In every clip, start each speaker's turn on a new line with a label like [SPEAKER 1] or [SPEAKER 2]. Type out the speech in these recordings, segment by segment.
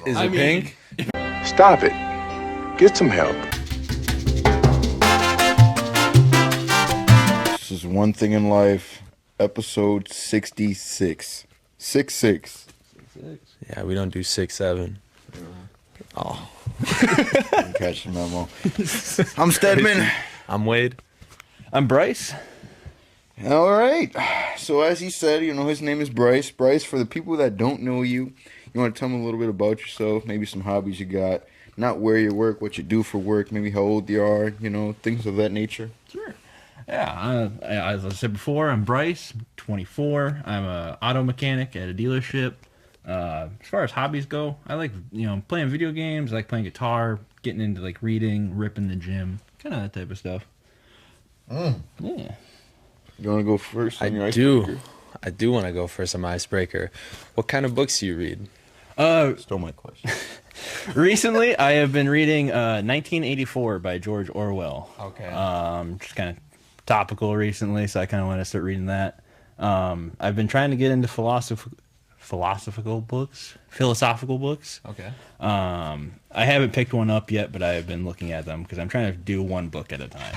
[SPEAKER 1] Is it pink?
[SPEAKER 2] Stop it. Get some help.
[SPEAKER 1] This is One Thing in Life, episode 66. 6-6.
[SPEAKER 3] Yeah, we don't do 6-7. Oh,
[SPEAKER 1] Didn't catch the memo. I'm Stedman.
[SPEAKER 3] I'm Wade.
[SPEAKER 4] I'm Bryce.
[SPEAKER 1] All right. So as he said, his name is Bryce. Bryce, for the people that don't know you, you want to tell them a little bit about yourself, maybe some hobbies you got, not where you work, what you do for work, maybe how old you are, things of that nature.
[SPEAKER 4] Sure. Yeah, as I said before, I'm Bryce, 24. I'm a auto mechanic at a dealership. As far as hobbies go, I like, playing video games. I like playing guitar, getting into like reading, ripping the gym, kind of that type of stuff. Yeah.
[SPEAKER 1] You want to go first?
[SPEAKER 3] I do want to go first on my icebreaker. What kind of books do you read?
[SPEAKER 1] Stole my question.
[SPEAKER 4] Recently, I have been reading 1984 by George Orwell.
[SPEAKER 3] Okay.
[SPEAKER 4] Just kind of topical recently, so I kind of want to start reading that. I've been trying to get into philosophical books.
[SPEAKER 3] Okay.
[SPEAKER 4] I haven't picked one up yet, but I have been looking at them because I'm trying to do one book at a time.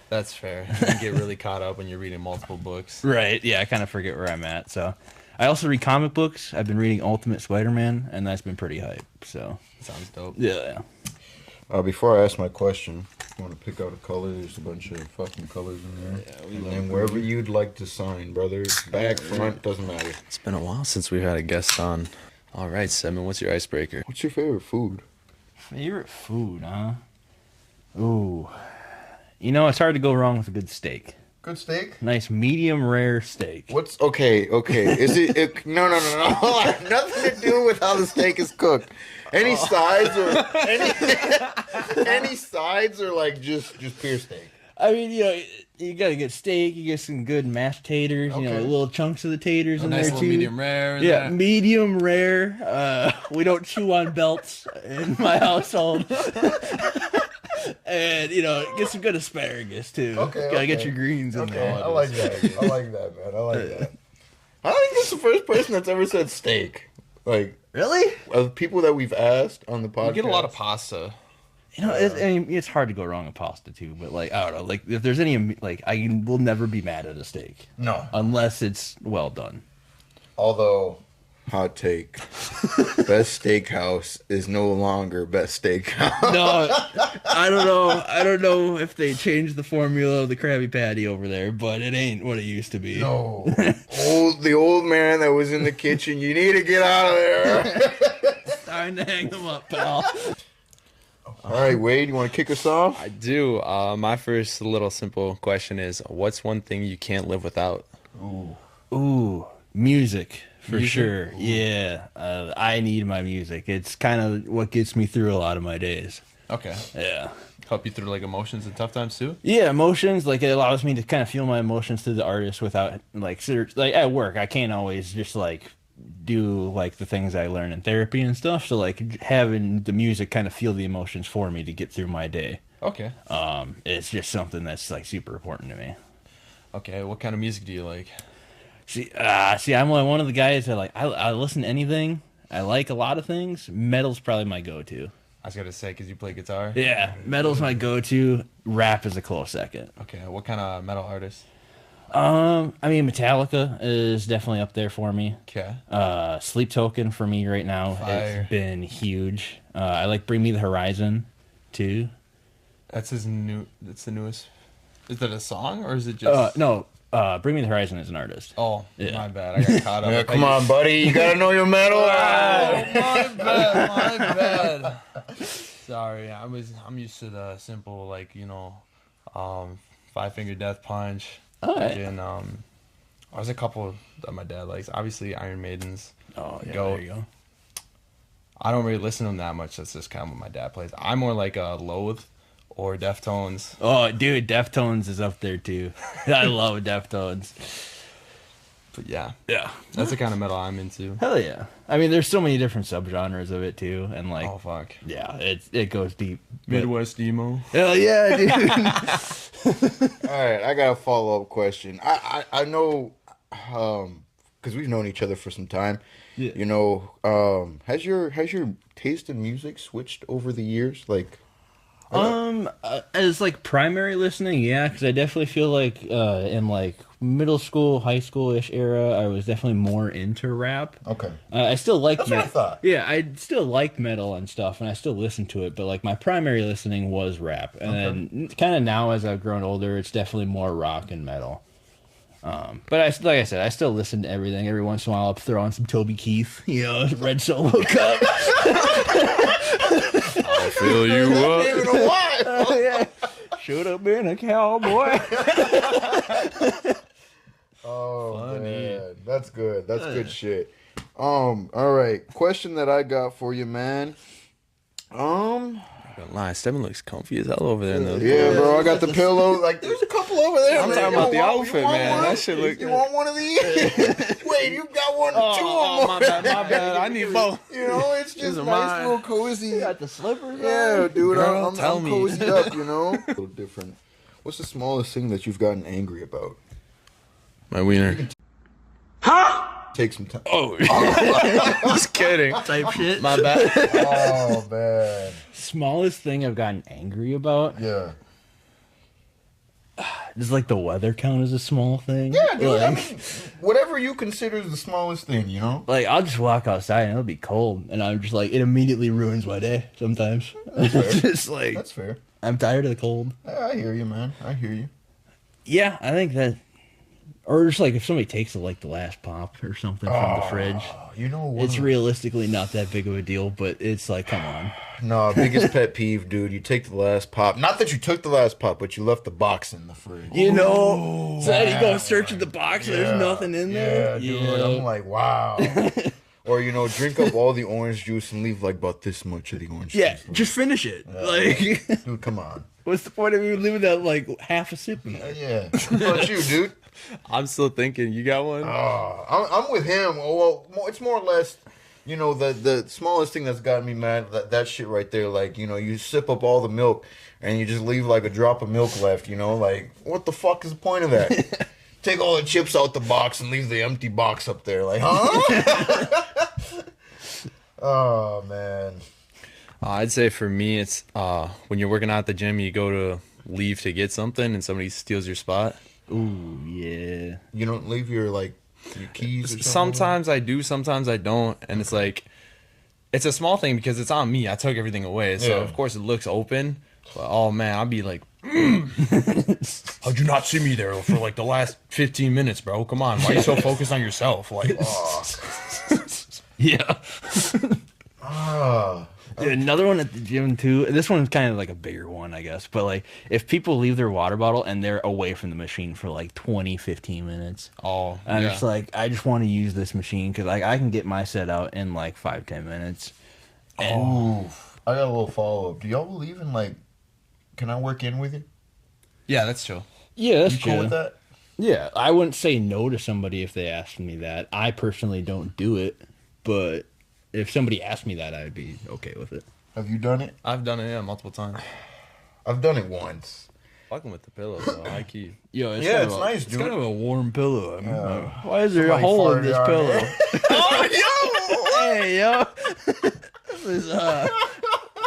[SPEAKER 3] That's fair. You can get really caught up when you're reading multiple books.
[SPEAKER 4] Right. Yeah, I kind of forget where I'm at. So I also read comic books. I've been reading Ultimate Spider-Man, and that's been pretty hype. So
[SPEAKER 3] Sounds dope.
[SPEAKER 4] yeah.
[SPEAKER 1] Before I ask my question, you want to pick out a color? There's a bunch of fucking colors in there.
[SPEAKER 3] Yeah,
[SPEAKER 1] and then wherever you'd like to sign, brother. Back, front, doesn't matter.
[SPEAKER 3] It's been a while since we've had a guest on. All right, Seven, what's your icebreaker?
[SPEAKER 1] What's your favorite food?
[SPEAKER 4] Favorite food, huh? Ooh. It's hard to go wrong with a good steak.
[SPEAKER 1] Good steak?
[SPEAKER 4] Nice medium rare steak.
[SPEAKER 1] What's okay? Is it no. Nothing to do with how the steak is cooked. Any sides or any sides or like just pure steak.
[SPEAKER 4] I mean, you gotta get steak. You get some good mashed taters.
[SPEAKER 1] Okay.
[SPEAKER 4] Little chunks of the taters in
[SPEAKER 3] nice
[SPEAKER 4] there
[SPEAKER 3] little
[SPEAKER 4] too.
[SPEAKER 3] medium rare. In
[SPEAKER 4] Yeah,
[SPEAKER 3] there.
[SPEAKER 4] medium rare. We don't chew on belts in my household. And get some good asparagus too. Gotta get your greens in there.
[SPEAKER 1] I like that, man. I like that. I don't think that's the first person that's ever said steak. Like,
[SPEAKER 4] Really?
[SPEAKER 1] of the people that we've asked on the podcast.
[SPEAKER 3] We get a lot of pasta.
[SPEAKER 4] It's hard to go wrong with pasta too. But like, I don't know. Like, if there's any, like, I will never be mad at a steak
[SPEAKER 1] No.
[SPEAKER 4] unless it's well done.
[SPEAKER 1] Although, hot take, best steakhouse is no longer best steakhouse.
[SPEAKER 4] No, I don't know. I don't know if they changed the formula of the Krabby Patty over there, but it ain't what it used to be.
[SPEAKER 1] No. The old man that was in the kitchen, you need to get out of there.
[SPEAKER 4] Time to hang them up, pal.
[SPEAKER 1] All right, Wade, you want to kick us off?
[SPEAKER 3] I do. My first little simple question is, what's one thing you can't live without?
[SPEAKER 4] Ooh, music. For
[SPEAKER 3] Music?
[SPEAKER 4] sure. Ooh. Yeah. I need my music. It's kind of what gets me through a lot of my days.
[SPEAKER 3] Okay.
[SPEAKER 4] Yeah.
[SPEAKER 3] Help you through like emotions and tough times too?
[SPEAKER 4] Yeah, emotions. Like, it allows me to kind of feel my emotions through the artist without, like at work, I can't always just, like, do, like, the things I learn in therapy and stuff. So, like, having the music kind of feel the emotions for me to get through my day.
[SPEAKER 3] Okay.
[SPEAKER 4] It's just something that's, like, super important to me.
[SPEAKER 3] Okay, what kind of music do you like?
[SPEAKER 4] See, I'm one of the guys that, like, I listen to anything. I like a lot of things. Metal's probably my go-to.
[SPEAKER 3] I was gonna say, because you play guitar.
[SPEAKER 4] Yeah, metal's my go-to. Rap is a close second.
[SPEAKER 3] Okay, what kind of metal artist?
[SPEAKER 4] I mean, Metallica is definitely up there for me.
[SPEAKER 3] Okay.
[SPEAKER 4] Sleep Token for me right now
[SPEAKER 3] Fire.
[SPEAKER 4] has been huge. I like Bring Me the Horizon too.
[SPEAKER 3] That's the newest. Is that a song or is it just?
[SPEAKER 4] No. Bring Me the Horizon is an artist.
[SPEAKER 3] Oh,
[SPEAKER 4] Yeah.
[SPEAKER 3] my bad. I got caught up.
[SPEAKER 1] Yeah, come on, buddy. You got to know your metal.
[SPEAKER 3] My bad. Sorry, I'm used to the simple, like, Five Finger Death Punch.
[SPEAKER 4] All right.
[SPEAKER 3] And there's a couple that my dad likes. Obviously, Iron Maidens.
[SPEAKER 4] Oh, yeah,
[SPEAKER 3] Go.
[SPEAKER 4] there you go.
[SPEAKER 3] I don't really listen to them that much. That's just kind of what my dad plays. I'm more like a Loathe or Deftones.
[SPEAKER 4] Oh, dude, Deftones is up there too. I love Deftones.
[SPEAKER 3] But yeah,
[SPEAKER 4] Yeah.
[SPEAKER 3] that's the kind of metal I'm into.
[SPEAKER 4] Hell yeah. I mean, there's so many different subgenres of it too, and like,
[SPEAKER 3] Oh fuck,
[SPEAKER 4] yeah, it goes deep. But-
[SPEAKER 3] Midwest emo.
[SPEAKER 4] Hell yeah, dude.
[SPEAKER 1] All right, I got a follow-up question. I know, because we've known each other for some time.
[SPEAKER 4] Yeah.
[SPEAKER 1] You know, has your taste in music switched over the years? Like,
[SPEAKER 4] As like primary listening, yeah, because I definitely feel like in like middle school, high school-ish era, I was definitely more into rap.
[SPEAKER 1] okay,
[SPEAKER 4] I still like
[SPEAKER 1] That's what I thought.
[SPEAKER 4] Yeah, I still like metal and stuff, and I still listen to it. But like my primary listening was rap, and then kind of now as I've grown older, it's definitely more rock and metal. But like I said, I still listen to everything. Every once in a while, I'll throw on some Toby Keith, Red Solo Cup.
[SPEAKER 3] I'll fill you up.
[SPEAKER 1] even know why.
[SPEAKER 4] Yeah. Should have been a cowboy.
[SPEAKER 1] Oh
[SPEAKER 3] Funny.
[SPEAKER 1] man, that's good. That's good shit. All right. Question that I got for you, man.
[SPEAKER 3] Don't lie, Stephen looks comfy as hell over there in the
[SPEAKER 1] Yeah, bro. I got the pillow. Like, there's a couple over there.
[SPEAKER 3] I'm
[SPEAKER 1] man.
[SPEAKER 3] talking
[SPEAKER 1] You
[SPEAKER 3] about the
[SPEAKER 1] want-
[SPEAKER 3] outfit,
[SPEAKER 1] you want
[SPEAKER 3] man.
[SPEAKER 1] one?
[SPEAKER 3] That shit look
[SPEAKER 1] You
[SPEAKER 3] good.
[SPEAKER 1] want one of these? Wait, you got one, two or more.
[SPEAKER 3] my bad. I need both.
[SPEAKER 1] You know, it's
[SPEAKER 3] These
[SPEAKER 1] just
[SPEAKER 3] are
[SPEAKER 1] nice,
[SPEAKER 3] mine.
[SPEAKER 1] little cozy.
[SPEAKER 4] Got the slippers.
[SPEAKER 1] Yeah, dude.
[SPEAKER 3] Girl,
[SPEAKER 1] I'm
[SPEAKER 3] tell me.
[SPEAKER 1] cozied up. You know, a little different. What's the smallest thing that you've gotten angry about?
[SPEAKER 3] My wiener.
[SPEAKER 1] Take some time.
[SPEAKER 3] Oh, just kidding.
[SPEAKER 4] Type shit.
[SPEAKER 3] My bad.
[SPEAKER 1] Oh man.
[SPEAKER 4] Smallest thing I've gotten angry about.
[SPEAKER 1] Yeah.
[SPEAKER 4] Does like the weather count as a small thing?
[SPEAKER 1] Yeah, dude. I
[SPEAKER 4] Like,
[SPEAKER 1] mean, whatever you consider the smallest thing, you know.
[SPEAKER 4] like I'll just walk outside and it'll be cold, and I'm just like it immediately ruins my day. Sometimes it's just like
[SPEAKER 1] That's fair.
[SPEAKER 4] I'm tired of the cold.
[SPEAKER 1] Yeah, I hear you, man. I hear you.
[SPEAKER 4] Yeah, I think that, or just like if somebody takes like the last pop or something from the fridge,
[SPEAKER 1] Oh, you know what?
[SPEAKER 4] it's realistically not that big of a deal, but it's like, come on.
[SPEAKER 1] No, biggest pet peeve, dude. You take the last pop. Not that you took the last pop, but you left the box in the fridge.
[SPEAKER 4] You know, so then you go searching the box, and
[SPEAKER 1] Yeah,
[SPEAKER 4] there's nothing in there.
[SPEAKER 1] Yeah, dude. I'm like, wow. Or, drink up all the orange juice and leave like about this much of the orange
[SPEAKER 4] Yeah,
[SPEAKER 1] juice.
[SPEAKER 4] just finish it. Like,
[SPEAKER 1] Dude, come on.
[SPEAKER 4] what's the point of you leaving that like half a sip in there?
[SPEAKER 1] Yeah. What about you, dude?
[SPEAKER 3] I'm still thinking. You got one?
[SPEAKER 1] I'm with him. Well, it's more or less, the smallest thing that's gotten me mad, that shit right there. Like, you sip up all the milk and you just leave like a drop of milk left, like, what the fuck is the point of that? Take all the chips out the box and leave the empty box up there. Like, huh? Oh, man.
[SPEAKER 3] I'd say for me, it's when you're working out at the gym, you go to leave to get something and somebody steals your spot.
[SPEAKER 4] Ooh, yeah.
[SPEAKER 1] You don't leave your keys or something?
[SPEAKER 3] Sometimes I do, sometimes I don't, and it's like it's a small thing because it's on me. I took everything away, so
[SPEAKER 1] Yeah.
[SPEAKER 3] of course it looks open. But oh man, I'd be like, how'd you not see me there for like the last 15 minutes, bro? Come on, why are you so focused on yourself? Like,
[SPEAKER 4] Yeah.
[SPEAKER 1] Ah.
[SPEAKER 4] Dude, another one at the gym too. This one's kind of like a bigger one, I guess. But like, if people leave their water bottle and they're away from the machine for like 20, 15 minutes,
[SPEAKER 3] oh,
[SPEAKER 4] I'm
[SPEAKER 3] yeah.
[SPEAKER 4] just like, I just want to use this machine because like I can get my set out in like 5-10 minutes.
[SPEAKER 1] Oh, I got a little follow up. Do y'all believe in can I work in with you?
[SPEAKER 3] Yeah, that's true.
[SPEAKER 4] Yeah, that's
[SPEAKER 1] You cool
[SPEAKER 4] true.
[SPEAKER 1] with that?
[SPEAKER 4] Yeah, I wouldn't say no to somebody if they asked me that. I personally don't do it, but if somebody asked me that, I'd be okay with it.
[SPEAKER 1] Have you done it?
[SPEAKER 3] I've done it multiple times.
[SPEAKER 1] I've done it once.
[SPEAKER 3] Fucking with the pillow, though. I keep.
[SPEAKER 4] Yo, it's
[SPEAKER 1] Yeah,
[SPEAKER 4] kind
[SPEAKER 1] it's
[SPEAKER 4] of
[SPEAKER 1] nice,
[SPEAKER 4] It's
[SPEAKER 1] dude.
[SPEAKER 4] kind of a warm pillow. I mean, like, why is there a
[SPEAKER 1] Somebody
[SPEAKER 4] hole in
[SPEAKER 1] farted
[SPEAKER 4] this
[SPEAKER 1] on
[SPEAKER 4] pillow?
[SPEAKER 1] it. Oh,
[SPEAKER 4] Hey, yo. This is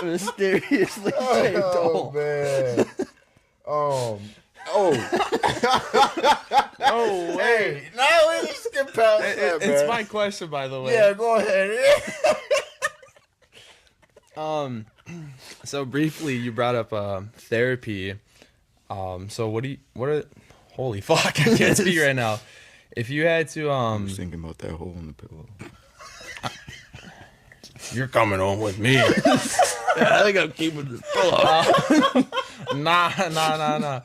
[SPEAKER 4] mysteriously shaped
[SPEAKER 1] Oh
[SPEAKER 4] hole.
[SPEAKER 1] man. Oh.
[SPEAKER 3] Oh,
[SPEAKER 1] Hey, now we just skip past that,
[SPEAKER 3] it's
[SPEAKER 1] man.
[SPEAKER 3] my question, by the way.
[SPEAKER 1] Yeah, go ahead.
[SPEAKER 3] So briefly, you brought up therapy. So holy fuck, I can't speak right now. If you had to,
[SPEAKER 1] I was thinking about that hole in the pillow.
[SPEAKER 3] you're coming home with me.
[SPEAKER 4] I think I'm keeping this pillow.
[SPEAKER 3] Nah.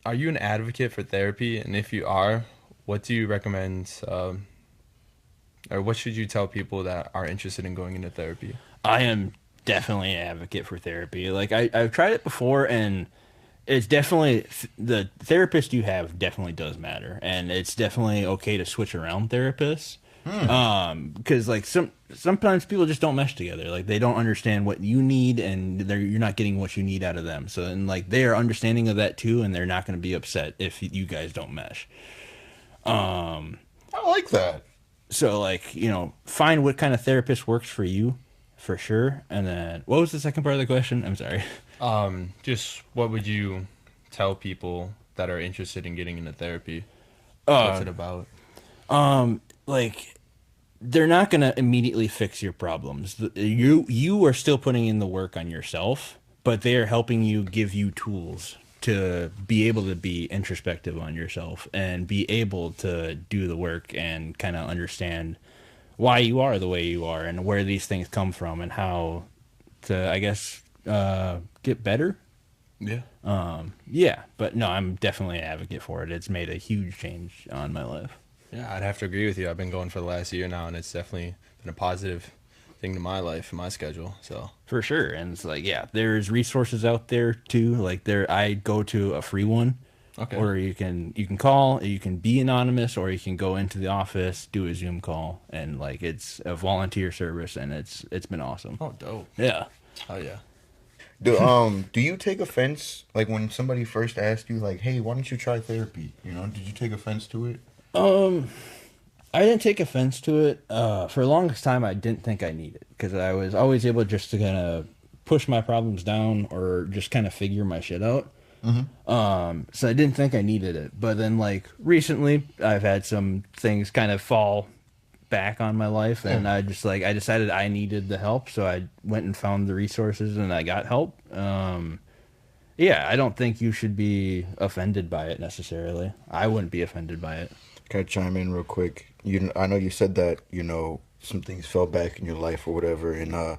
[SPEAKER 3] Are you an advocate for therapy? And if you are, what do you recommend? Or what should you tell people that are interested in going into therapy?
[SPEAKER 4] I am definitely an advocate for therapy. Like I've tried it before, and it's definitely the therapist you have definitely does matter, and it's definitely okay to switch around therapists. Because like sometimes people just don't mesh together. Like they don't understand what you need, and you're not getting what you need out of them. So and like they are understanding of that too, and they're not going to be upset if you guys don't mesh.
[SPEAKER 1] I like that.
[SPEAKER 4] So like, find what kind of therapist works for you, for sure. And then what was the second part of the question? I'm sorry.
[SPEAKER 3] Just what would you tell people that are interested in getting into therapy? What's
[SPEAKER 4] Uh,
[SPEAKER 3] it about?
[SPEAKER 4] like they're not going to immediately fix your problems. You are still putting in the work on yourself, but they are helping you, give you tools to be able to be introspective on yourself and be able to do the work and kind of understand why you are the way you are and where these things come from and how to, I guess, get better.
[SPEAKER 3] Yeah.
[SPEAKER 4] Yeah, but no, I'm definitely an advocate for it. It's made a huge change on my life.
[SPEAKER 3] Yeah, I'd have to agree with you. I've been going for the last year now, and it's definitely been a positive thing to my life and my schedule. So
[SPEAKER 4] For sure. And it's like, yeah, there's resources out there too. Like I go to a free one.
[SPEAKER 3] Okay.
[SPEAKER 4] Or you can call, you can be anonymous, or you can go into the office, do a Zoom call, and like it's a volunteer service, and it's been awesome.
[SPEAKER 3] Oh, dope.
[SPEAKER 4] Yeah.
[SPEAKER 3] Oh yeah.
[SPEAKER 1] Do you take offense like when somebody first asked you like, hey, why don't you try therapy? Did you take offense to it?
[SPEAKER 4] I didn't take offense to it. For the longest time, I didn't think I needed it because I was always able just to kind of push my problems down or just kind of figure my shit out. So I didn't think I needed it. But then, like, recently, I've had some things kind of fall back on my life, and I decided I needed the help, so I went and found the resources, and I got help. Yeah, I don't think you should be offended by it necessarily. I wouldn't be offended by it.
[SPEAKER 1] Can I chime in real quick? I know you said that some things fell back in your life or whatever, and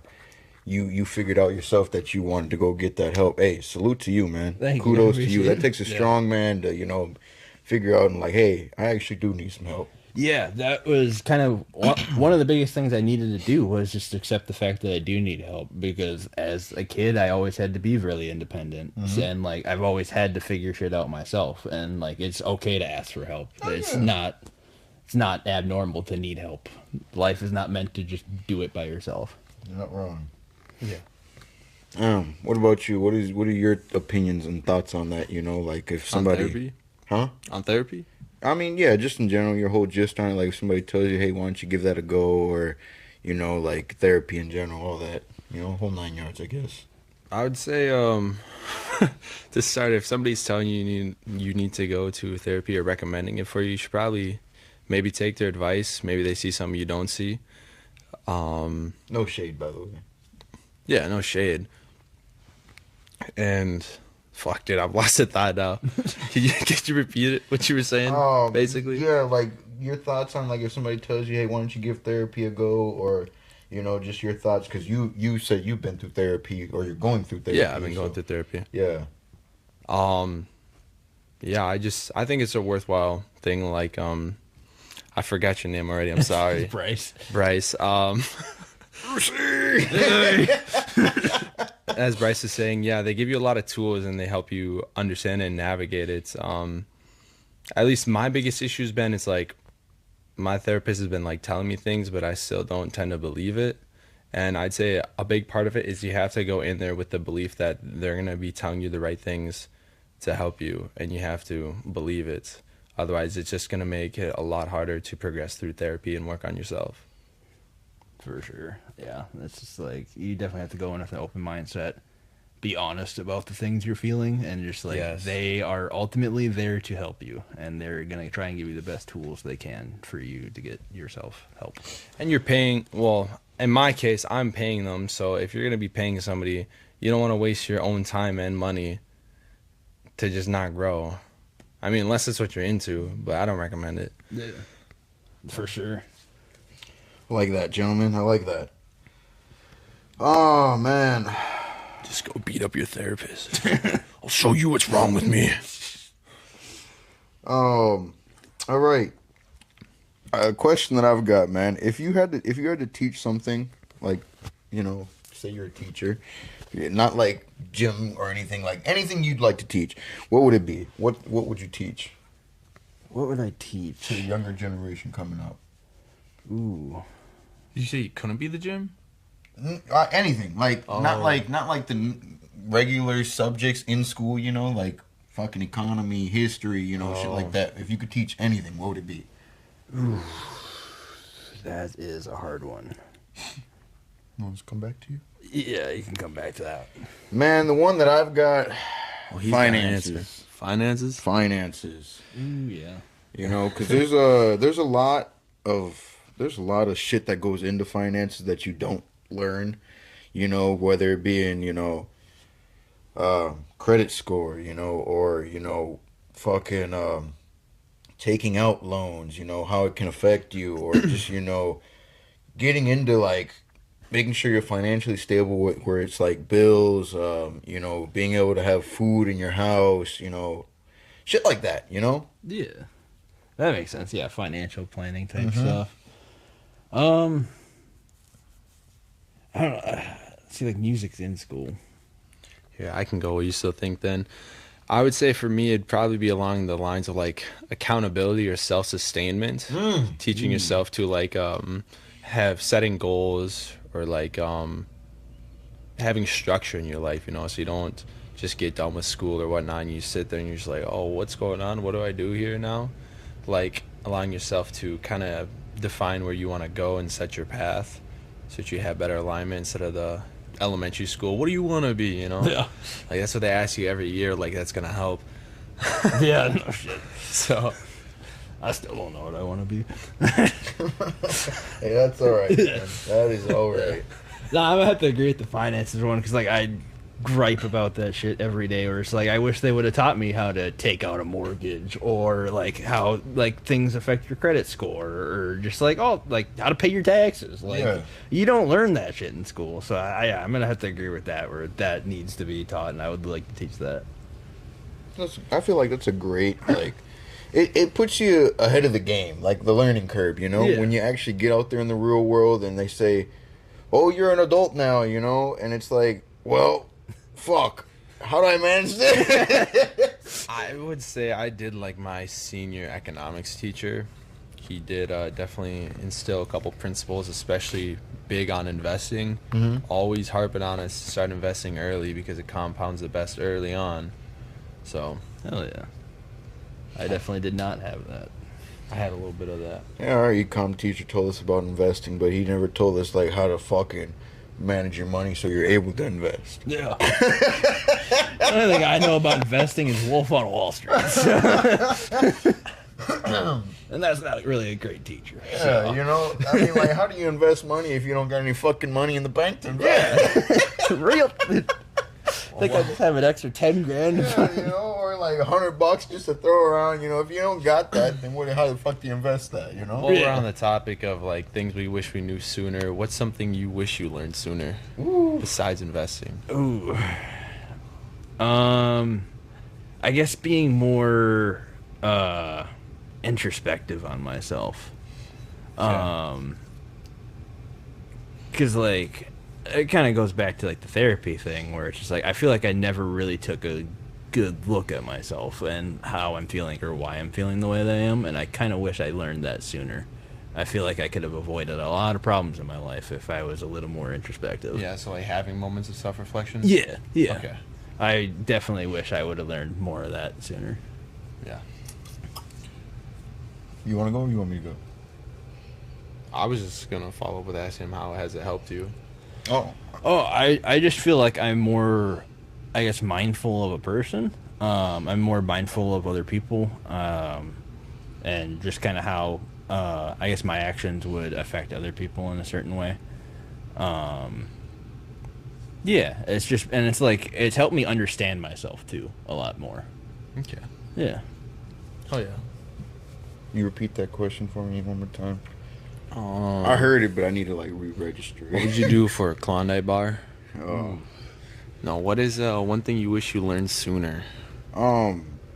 [SPEAKER 1] you figured out yourself that you wanted to go get that help. Hey, salute to you, man.
[SPEAKER 4] Thank you.
[SPEAKER 1] Kudos to you.
[SPEAKER 4] Appreciate
[SPEAKER 1] That
[SPEAKER 4] it.
[SPEAKER 1] takes a strong man to figure out and like, hey, I actually do need some help.
[SPEAKER 4] Yeah, that was kind of one of the biggest things I needed to do was just accept the fact that I do need help because as a kid I always had to be really independent and like I've always had to figure shit out myself and like it's okay to ask for help. It's not abnormal to need help. Life is not meant to just do it by yourself.
[SPEAKER 1] You're not wrong.
[SPEAKER 3] Yeah.
[SPEAKER 1] What about you? What are your opinions and thoughts on that? Like if somebody,
[SPEAKER 3] On therapy?
[SPEAKER 1] huh?
[SPEAKER 3] On therapy?
[SPEAKER 1] I mean, yeah, just in general, your whole gist on it. Like if somebody tells you, hey, why don't you give that a go, or like therapy in general, all that, whole 9 yards, I guess.
[SPEAKER 3] I would say to start, if somebody's telling you need to go to therapy or recommending it for you, you should probably maybe take their advice. Maybe they see something you don't see.
[SPEAKER 1] No shade, by the way.
[SPEAKER 3] Yeah, no shade. And fuck, dude, I've lost a thought now. Could you repeat it? What you were saying, basically?
[SPEAKER 1] Yeah, like your thoughts on like if somebody tells you, hey, why don't you give therapy a go, or just your thoughts because you said you've been through therapy or you're going through therapy.
[SPEAKER 3] Yeah, I've been going through therapy.
[SPEAKER 1] Yeah.
[SPEAKER 3] Yeah, I think it's a worthwhile thing. Like, I forgot your name already. I'm sorry.
[SPEAKER 4] Bryce.
[SPEAKER 3] Bryce. As Bryce is saying, yeah, they give you a lot of tools and they help you understand and navigate it. At least my biggest issue has been, it's like my therapist has been like telling me things, but I still don't tend to believe it. And I'd say a big part of it is you have to go in there with the belief that they're going to be telling you the right things to help you, and you have to believe it. Otherwise, it's just going to make it a lot harder to progress through therapy and work on yourself.
[SPEAKER 4] For sure. Yeah. It's just like you definitely have to go in with an open mindset. Be honest about the things you're feeling and just like
[SPEAKER 3] Yes.
[SPEAKER 4] they are ultimately there to help you and they're gonna try and give you the best tools they can for you to get yourself help.
[SPEAKER 3] And you're paying, well, in my case, I'm paying them. So if you're going to be paying somebody, you don't want to waste your own time and money to just not grow. I mean, unless it's what you're into, but I don't recommend it.
[SPEAKER 4] Yeah. For sure.
[SPEAKER 1] I like that, gentlemen. I like that. Oh man.
[SPEAKER 3] Just go beat up your therapist. I'll show you what's wrong with me.
[SPEAKER 1] All right. A question that I've got, man. If you had to teach something, like, say you're a teacher, not like gym or anything, like anything you'd like to teach, what would it be? What would you teach
[SPEAKER 4] What would I
[SPEAKER 1] to
[SPEAKER 4] teach?
[SPEAKER 1] the younger generation coming up?
[SPEAKER 4] Ooh.
[SPEAKER 3] Did you say you couldn't be the gym?
[SPEAKER 1] Anything, like not like the regular subjects in school, like fucking economy, history, shit like that. If you could teach anything, what would it be?
[SPEAKER 4] That is a hard one.
[SPEAKER 1] Want us to come back to you?
[SPEAKER 4] Yeah, you can come back to that.
[SPEAKER 1] Man, the one that I've got,
[SPEAKER 3] He's got an answer.
[SPEAKER 1] finances.
[SPEAKER 3] Finances?
[SPEAKER 1] Finances.
[SPEAKER 4] Ooh, yeah.
[SPEAKER 1] You know, because there's a lot of shit that goes into finances that you don't learn. You know, whether it be in credit score, or fucking taking out loans. You know how it can affect you, or just getting into like making sure you're financially stable where it's like bills, being able to have food in your house, shit like that,
[SPEAKER 4] Yeah. That makes sense. Yeah, financial planning type stuff. I don't know. See, like music's in school.
[SPEAKER 3] Yeah, I can go. What you still think then? I would say for me, it'd probably be along the lines of like accountability or self-sustainment, teaching yourself to like have setting goals or like having structure in your life, so you don't just get done with school or whatnot and you sit there and you're just like, oh, what's going on? What do I do here now? Like allowing yourself to kind of define where you want to go and set your path so that you have better alignment instead of the elementary school. What do you want to be,
[SPEAKER 4] Yeah.
[SPEAKER 3] Like that's what they ask you every year. Like that's going to help.
[SPEAKER 4] Yeah, no shit.
[SPEAKER 3] So
[SPEAKER 4] I still don't know what I want to be.
[SPEAKER 1] Hey, that's all right, man. That is all right.
[SPEAKER 4] No, I'm gonna have to agree with the finances one because like I gripe about that shit every day. Where it's like I wish they would have taught me how to take out a mortgage or like how like things affect your credit score or just like like how to pay your taxes. Like you don't learn that shit in school. So I'm gonna have to agree with that where that needs to be taught, and I would like to teach that.
[SPEAKER 1] I feel like that's a great It puts you ahead of the game, like the learning curve,
[SPEAKER 4] Yeah.
[SPEAKER 1] when you actually get out there in the real world and they say, oh, you're an adult now, and it's like, well, fuck, how do I manage this?
[SPEAKER 3] I would say I did like my senior economics teacher. He did definitely instill a couple principles, especially big on investing. Always harping on us to start investing early because it compounds the best early on. So,
[SPEAKER 4] Hell yeah. I definitely did not have that.
[SPEAKER 3] I had a little bit of that.
[SPEAKER 1] Yeah, our econ teacher told us about investing, but he never told us like how to fucking manage your money so you're able to invest.
[SPEAKER 4] Yeah. The only thing I know about investing is Wolf on Wall Street. And that's not really a great teacher.
[SPEAKER 1] Yeah, I mean, like, how do you invest money if you don't got any fucking money in the bank to invest?
[SPEAKER 4] Real. I think I just have an extra 10 grand.
[SPEAKER 1] Yeah, or like $100 just to throw around. If you don't got that, then how the fuck do you invest that?
[SPEAKER 3] While we're on the topic of like things we wish we knew sooner, what's something you wish you learned sooner besides investing?
[SPEAKER 4] Ooh. I guess being more introspective on myself. Because like it kind of goes back to like the therapy thing where it's just like I feel like I never really took a good look at myself and how I'm feeling or why I'm feeling the way that I am, and I kind of wish I learned that sooner. I feel like I could have avoided a lot of problems in my life if I was a little more introspective.
[SPEAKER 3] Yeah, so like having moments of self-reflection?
[SPEAKER 4] Yeah.
[SPEAKER 3] Okay.
[SPEAKER 4] I definitely wish I would have learned more of that sooner.
[SPEAKER 3] Yeah.
[SPEAKER 1] You want to go or you want me to go?
[SPEAKER 3] I was just going to follow up with asking him how has it helped you?
[SPEAKER 1] Oh.
[SPEAKER 4] I just feel like I'm more, I guess, mindful of a person. I'm more mindful of other people, and just kind of how, I guess, my actions would affect other people in a certain way. Yeah, it's just, and it's like, it's helped me understand myself, too, a lot more.
[SPEAKER 3] Okay.
[SPEAKER 4] Yeah.
[SPEAKER 3] Oh, yeah.
[SPEAKER 1] You repeat that question for me one more time? I heard it, but I need to like re-register.
[SPEAKER 3] What would you do for a Klondike bar?
[SPEAKER 1] Oh.
[SPEAKER 3] No, what is one thing you wish you learned sooner?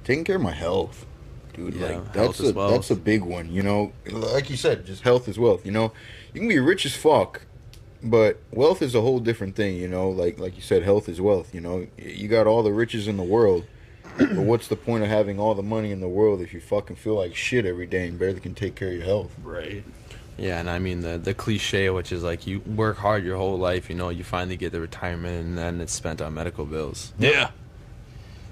[SPEAKER 1] Taking care of my health, dude.
[SPEAKER 3] Yeah,
[SPEAKER 1] like
[SPEAKER 3] health is wealth.
[SPEAKER 1] that's a big one. Like you said, just health is wealth. You can be rich as fuck, but wealth is a whole different thing. Like you said, health is wealth. You got all the riches in the world, but what's the point of having all the money in the world if you fucking feel like shit every day and barely can take care of your health?
[SPEAKER 4] Right.
[SPEAKER 3] Yeah, and I mean the cliche, which is like you work hard your whole life, you finally get the retirement, and then it's spent on medical bills.
[SPEAKER 4] Yeah.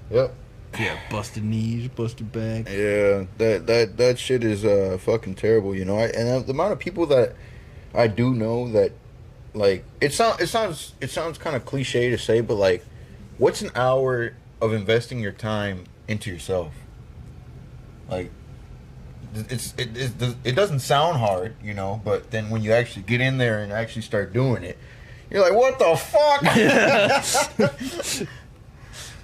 [SPEAKER 1] Yep.
[SPEAKER 4] Yeah, busted knees, busted back.
[SPEAKER 1] Yeah, that shit is fucking terrible, you know. And the amount of people that I do know that like it sounds kind of cliche to say, but like, what's an hour of investing your time into yourself? Like, it doesn't sound hard, you know, but then when you actually get in there and actually start doing it, you're like, what the fuck?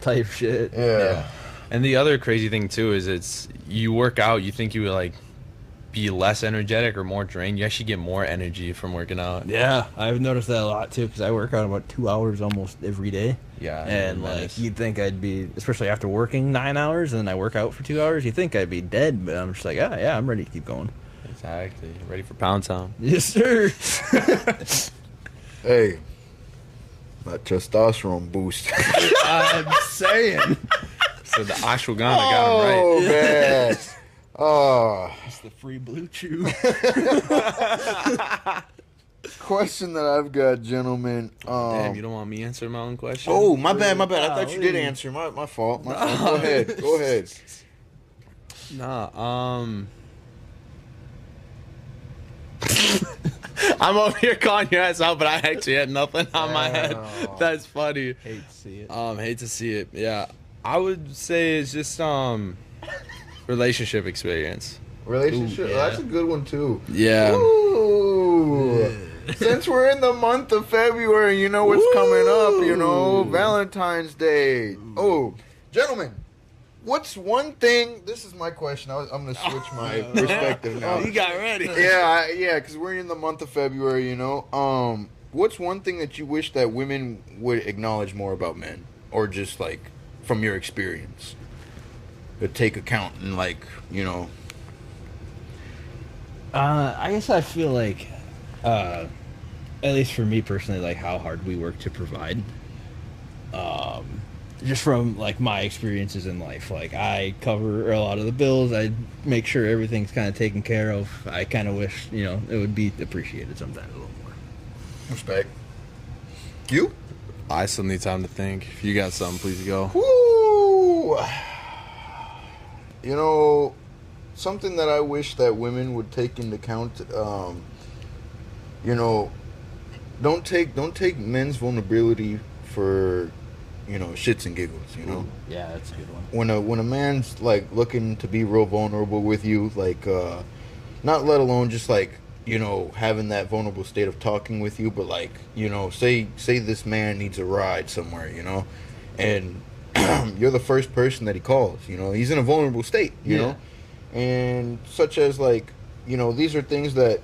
[SPEAKER 4] Type shit.
[SPEAKER 1] Yeah.
[SPEAKER 3] And the other crazy thing too is it's you work out, you think you would like be less energetic or more drained. You actually get more energy from working out.
[SPEAKER 4] Yeah, I've noticed that a lot too because I work out about 2 hours almost every day.
[SPEAKER 3] Yeah,
[SPEAKER 4] and like you'd think I'd be, especially after working 9 hours and then I work out for 2 hours, you think I'd be dead, but I'm just like, yeah, I'm ready to keep going.
[SPEAKER 3] Exactly. Ready for Pound Town.
[SPEAKER 4] Yes, sir.
[SPEAKER 1] Hey, that testosterone boost.
[SPEAKER 4] I'm saying.
[SPEAKER 3] So the ashwagandha got him right.
[SPEAKER 1] Man. Oh.
[SPEAKER 4] It's the free blue chew.
[SPEAKER 1] Question that I've got, gentlemen.
[SPEAKER 3] Damn, you don't want me answering my own question?
[SPEAKER 1] Oh, my bad. I thought you did answer. My fault. Go ahead. Go ahead.
[SPEAKER 3] Nah, I'm over here calling your ass out, but I actually had nothing on my head. That's funny.
[SPEAKER 4] Hate to see it.
[SPEAKER 3] Hate to see it. Yeah. I would say it's just relationship experience.
[SPEAKER 1] Relationship.
[SPEAKER 4] Ooh, yeah.
[SPEAKER 1] That's a good one too.
[SPEAKER 3] Yeah.
[SPEAKER 1] Ooh. Since we're in the month of February, you know what's coming up. You know, Valentine's Day. Oh, gentlemen, what's one thing? This is my question. I'm gonna switch my perspective now.
[SPEAKER 3] You got ready.
[SPEAKER 1] Yeah, because we're in the month of February. You know, what's one thing that you wish that women would acknowledge more about men, or just like from your experience, to take account and like, you know.
[SPEAKER 4] I guess I feel like, at least for me personally, like how hard we work to provide. Just from like my experiences in life, like I cover a lot of the bills. I make sure everything's kind of taken care of. I kind of wish, you know, it would be appreciated sometimes a little more.
[SPEAKER 1] Respect. You?
[SPEAKER 3] I still need time to think. If you got something, please go.
[SPEAKER 1] Woo! You know, something that I wish that women would take into account, you know, don't take men's vulnerability for, you know, shits and giggles, you know.
[SPEAKER 4] Yeah, that's a good one.
[SPEAKER 1] When a man's like looking to be real vulnerable with you, like not let alone just like, you know, having that vulnerable state of talking with you, but like, you know, say this man needs a ride somewhere, you know, and you're the first person that he calls, you know, he's in a vulnerable state, you know, and such as like, you know, these are things that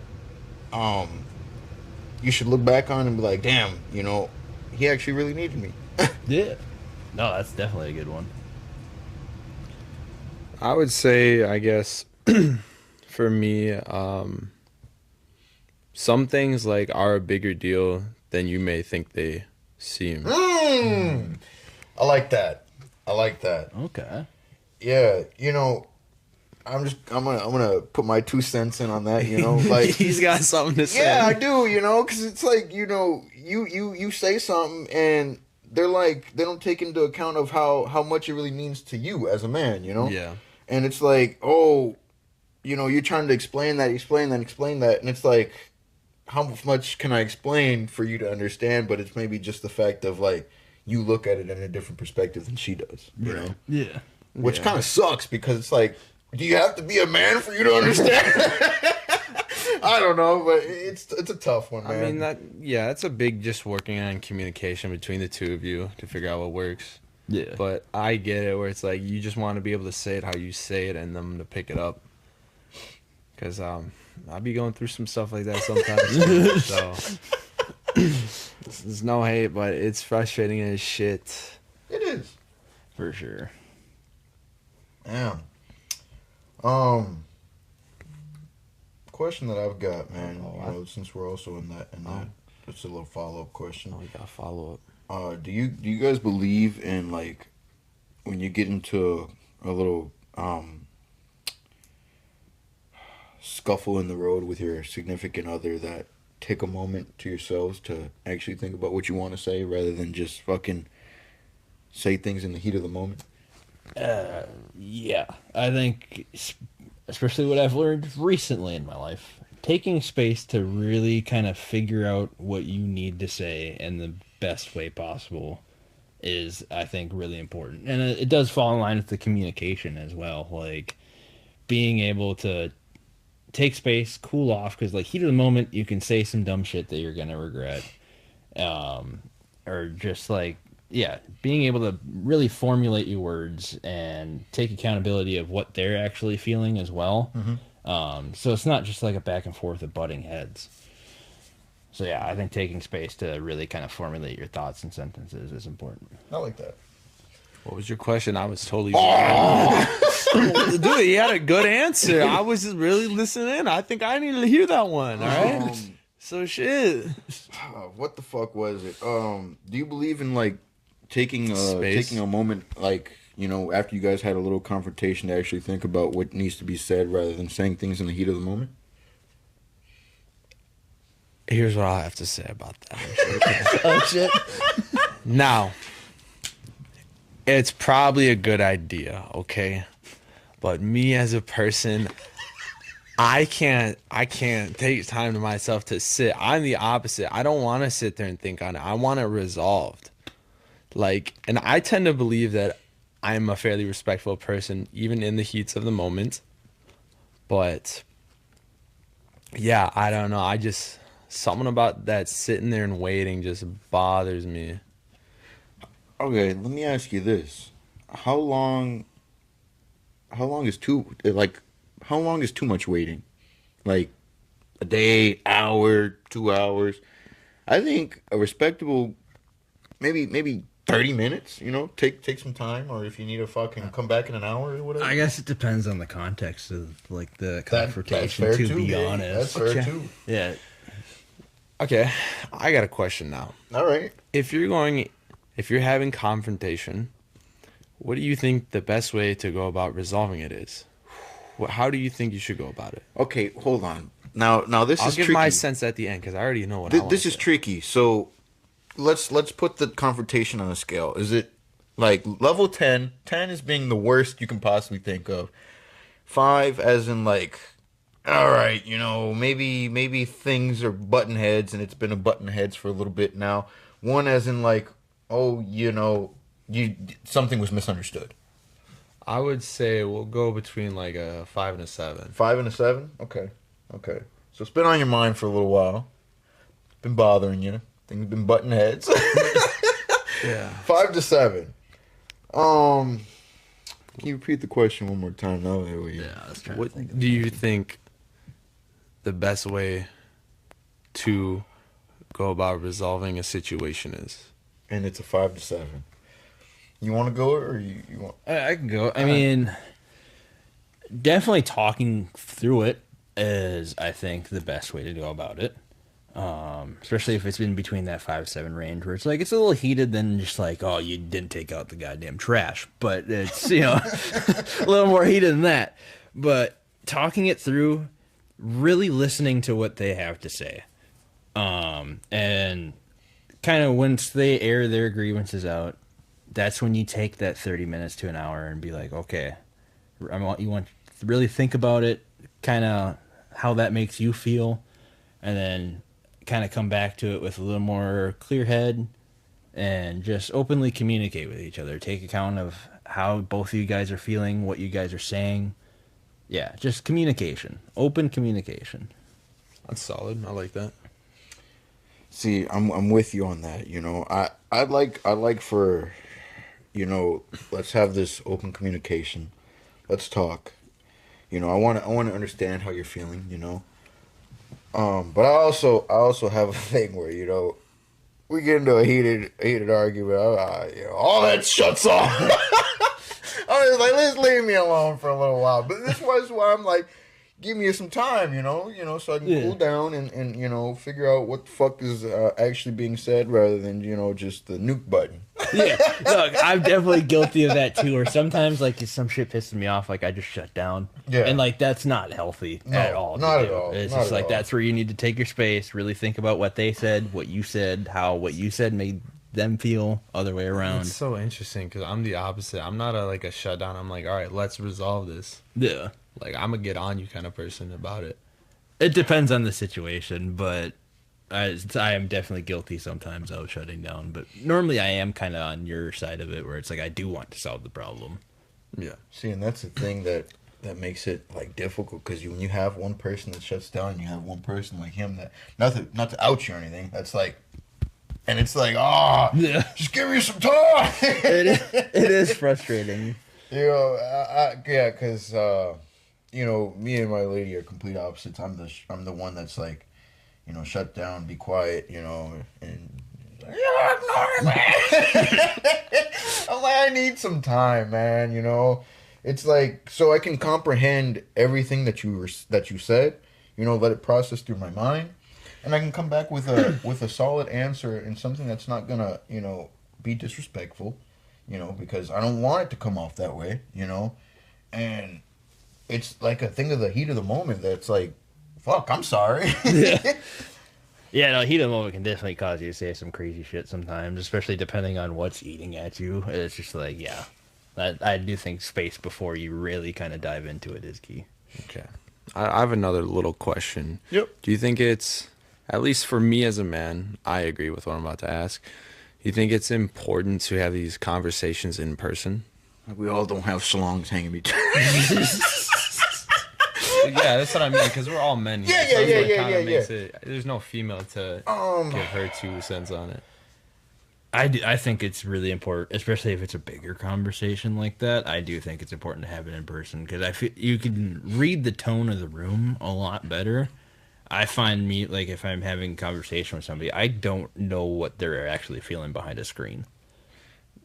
[SPEAKER 1] you should look back on and be like, damn, you know, he actually really needed me.
[SPEAKER 4] Yeah. No, that's definitely a good one.
[SPEAKER 3] I would say, I guess, for me, some things like are a bigger deal than you may think they seem.
[SPEAKER 1] I like that.
[SPEAKER 4] Okay.
[SPEAKER 1] Yeah, you know, I'm gonna put my 2 cents in on that. You know, like
[SPEAKER 3] He's got something to say.
[SPEAKER 1] yeah, I do. You know, because it's like, you know, you say something and they're like, they don't take into account of how much it really means to you as a man. You know.
[SPEAKER 3] Yeah.
[SPEAKER 1] And it's like, oh, you know, you're trying to explain that, and it's like, how much can I explain for you to understand? But it's maybe just the fact of like, you look at it in a different perspective than she does, you know?
[SPEAKER 4] Yeah.
[SPEAKER 1] Which kind of sucks because it's like, do you have to be a man for you to understand? I don't know, but it's a tough one, man.
[SPEAKER 3] I mean, that's a big just working on communication between the two of you to figure out what works.
[SPEAKER 4] Yeah.
[SPEAKER 3] But I get it where it's like you just want to be able to say it how you say it and them to pick it up. Because I'll be going through some stuff like that sometimes. So there's no hate, but it's frustrating as shit.
[SPEAKER 1] It is.
[SPEAKER 4] For sure.
[SPEAKER 1] Yeah. Question that I've got, man. You know, since we're also in that, it's a little follow-up question.
[SPEAKER 3] Oh, we got to follow up.
[SPEAKER 1] Do you guys believe in like when you get into a little scuffle in the road with your significant other, that take a moment to yourselves to actually think about what you want to say rather than just fucking say things in the heat of the moment?
[SPEAKER 4] Yeah, I think, especially what I've learned recently in my life, taking space to really kind of figure out what you need to say in the best way possible is, I think, really important. And it does fall in line with the communication as well. Like, being able to take space, cool off, because, like, heat of the moment, you can say some dumb shit that you're going to regret. Or just, like, yeah, being able to really formulate your words and take accountability of what they're actually feeling as well. So it's not just like a back and forth of butting heads. So yeah, I think taking space to really kind of formulate your thoughts and sentences is important.
[SPEAKER 1] I like that.
[SPEAKER 3] What was your question? I was totally dude. He had a good answer. I was just really listening. I think I needed to hear that one. All right. So shit.
[SPEAKER 1] What the fuck was it? Do you believe in like taking
[SPEAKER 3] Space.
[SPEAKER 1] taking a moment, like, you know, after you guys had a little confrontation, to actually think about what needs to be said rather than saying things in the heat of the moment?
[SPEAKER 3] Here's what I have to say about that. Oh shit. Now, it's probably a good idea, okay? But me as a person, I can't take time to myself to sit. I'm the opposite. I don't want to sit there and think on it. I want it resolved. Like, and I tend to believe that I'm a fairly respectful person, even in the heats of the moment. But yeah, I don't know. I just, something about that sitting there and waiting just bothers me.
[SPEAKER 1] Okay, let me ask you this: how long? How long is too like? How long is too much waiting? Like a day, hour, 2 hours? I think a respectable, maybe 30 minutes. You know, take some time, or if you need to fucking come back in an hour or whatever.
[SPEAKER 4] I guess it depends on the context of like the
[SPEAKER 1] That's
[SPEAKER 4] confrontation.
[SPEAKER 1] fair
[SPEAKER 4] To
[SPEAKER 1] too,
[SPEAKER 4] be
[SPEAKER 1] Dave.
[SPEAKER 4] honest,
[SPEAKER 1] That's fair too.
[SPEAKER 4] yeah.
[SPEAKER 3] Okay, I got a question now.
[SPEAKER 1] All right.
[SPEAKER 3] If you're having confrontation, what do you think the best way to go about resolving it is? How do you think you should go about it?
[SPEAKER 1] Okay, hold on. Now this
[SPEAKER 3] I'll
[SPEAKER 1] is
[SPEAKER 3] give
[SPEAKER 1] tricky.
[SPEAKER 3] my sense at the end because I already know what I want.
[SPEAKER 1] This is tricky. So let's put the confrontation on a scale. Is it like level 10? 10 is being the worst you can possibly think of. 5 as in like, all right, you know, maybe things are button heads and it's been a button heads for a little bit now. 1 as in like, oh, you know, something was misunderstood.
[SPEAKER 3] I would say we'll go between like a 5 and a 7.
[SPEAKER 1] 5 and a 7? Okay. So it's been on your mind for a little while. Been bothering you. Things been button heads.
[SPEAKER 3] Yeah.
[SPEAKER 1] 5 to 7. Can you repeat the question one more time? Now that way.
[SPEAKER 4] Yeah, I was trying
[SPEAKER 3] What
[SPEAKER 4] to think.
[SPEAKER 3] do you think the best way to go about resolving a situation is?
[SPEAKER 1] And it's a 5 to 7. You want to go or you want?
[SPEAKER 4] I can go. I mean, definitely talking through it is, I think, the best way to go about it. Especially if it's been between that 5-7 range, where it's like it's a little heated, then just like, oh, you didn't take out the goddamn trash. But it's, you know, a little more heated than that. But talking it through, really listening to what they have to say, and kind of once they air their grievances out, that's when you take that 30 minutes to an hour and be like, okay, you want to really think about it, kind of how that makes you feel, and then kind of come back to it with a little more clear head and just openly communicate with each other. Take account of how both of you guys are feeling, what you guys are saying. Yeah, just communication, open communication.
[SPEAKER 3] That's solid. I like that.
[SPEAKER 1] See, I'm with you on that. You know, I'd like for, you know, let's have this open communication. Let's talk. You know, I want to understand how you're feeling. You know, but I also have a thing where, you know, we get into a heated argument. You know, all that shuts off. I was like, let's leave me alone for a little while. But this was why I'm like, give me some time, you know, so I can cool down and you know, figure out what the fuck is actually being said rather than, you know, just the nuke button.
[SPEAKER 4] Yeah, look, I'm definitely guilty of that too. Or sometimes, like, if some shit pisses me off, like, I just shut down.
[SPEAKER 1] Yeah.
[SPEAKER 4] And like, that's not healthy at all. to
[SPEAKER 1] not
[SPEAKER 4] do.
[SPEAKER 1] at all.
[SPEAKER 4] It's
[SPEAKER 1] Not
[SPEAKER 4] just
[SPEAKER 1] at
[SPEAKER 4] like
[SPEAKER 1] all.
[SPEAKER 4] that's where you need to take your space, really think about what they said, what you said, how what you said made them feel, other way around.
[SPEAKER 3] It's so interesting because I'm the opposite. I'm not a shutdown. I'm like, all right, let's resolve this.
[SPEAKER 4] Yeah.
[SPEAKER 3] Like, I'm a get on you kind of person about it.
[SPEAKER 4] It depends on the situation, but I am definitely guilty sometimes of shutting down. But normally I am kind of on your side of it, where it's like I do want to solve the problem.
[SPEAKER 3] Yeah.
[SPEAKER 1] See, and that's the thing that makes it like difficult because when you have one person that shuts down, and you have one person like him that not to out you or anything. That's like, and it's like,
[SPEAKER 4] Yeah.
[SPEAKER 1] just give me some time.
[SPEAKER 4] It is frustrating.
[SPEAKER 1] You know, yeah, because you know, me and my lady are complete opposites. I'm the one that's like, you know, shut down, be quiet, you know, and you're ignoring me. I'm like, I need some time, man. You know, it's like so I can comprehend everything that you said. You know, let it process through my mind, and I can come back with a solid answer and something that's not gonna, you know, be disrespectful. You know, because I don't want it to come off that way. You know, and it's like a thing of the heat of the moment that's like, fuck, I'm sorry.
[SPEAKER 4] Yeah, no, heat of the moment can definitely cause you to say some crazy shit sometimes, especially depending on what's eating at you. It's just like, yeah, I do think space before you really kind of dive into it is key.
[SPEAKER 3] Okay. I have another little question.
[SPEAKER 1] Yep.
[SPEAKER 3] Do you think it's, at least for me as a man, I agree with what I'm about to ask. Do you think it's important to have these conversations in person?
[SPEAKER 1] We all don't have salons hanging between.
[SPEAKER 3] Yeah, that's what I mean, because we're all men.
[SPEAKER 1] Yeah,
[SPEAKER 3] so
[SPEAKER 1] yeah,
[SPEAKER 3] it
[SPEAKER 1] yeah,
[SPEAKER 3] kinda
[SPEAKER 1] yeah,
[SPEAKER 3] makes
[SPEAKER 1] yeah.
[SPEAKER 3] it- there's no female to give her 2 cents on it.
[SPEAKER 4] I think it's really important, especially if it's a bigger conversation like that. I do think it's important to have it in person because I feel you can read the tone of the room a lot better. I find me like if I'm having a conversation with somebody, I don't know what they're actually feeling behind a screen.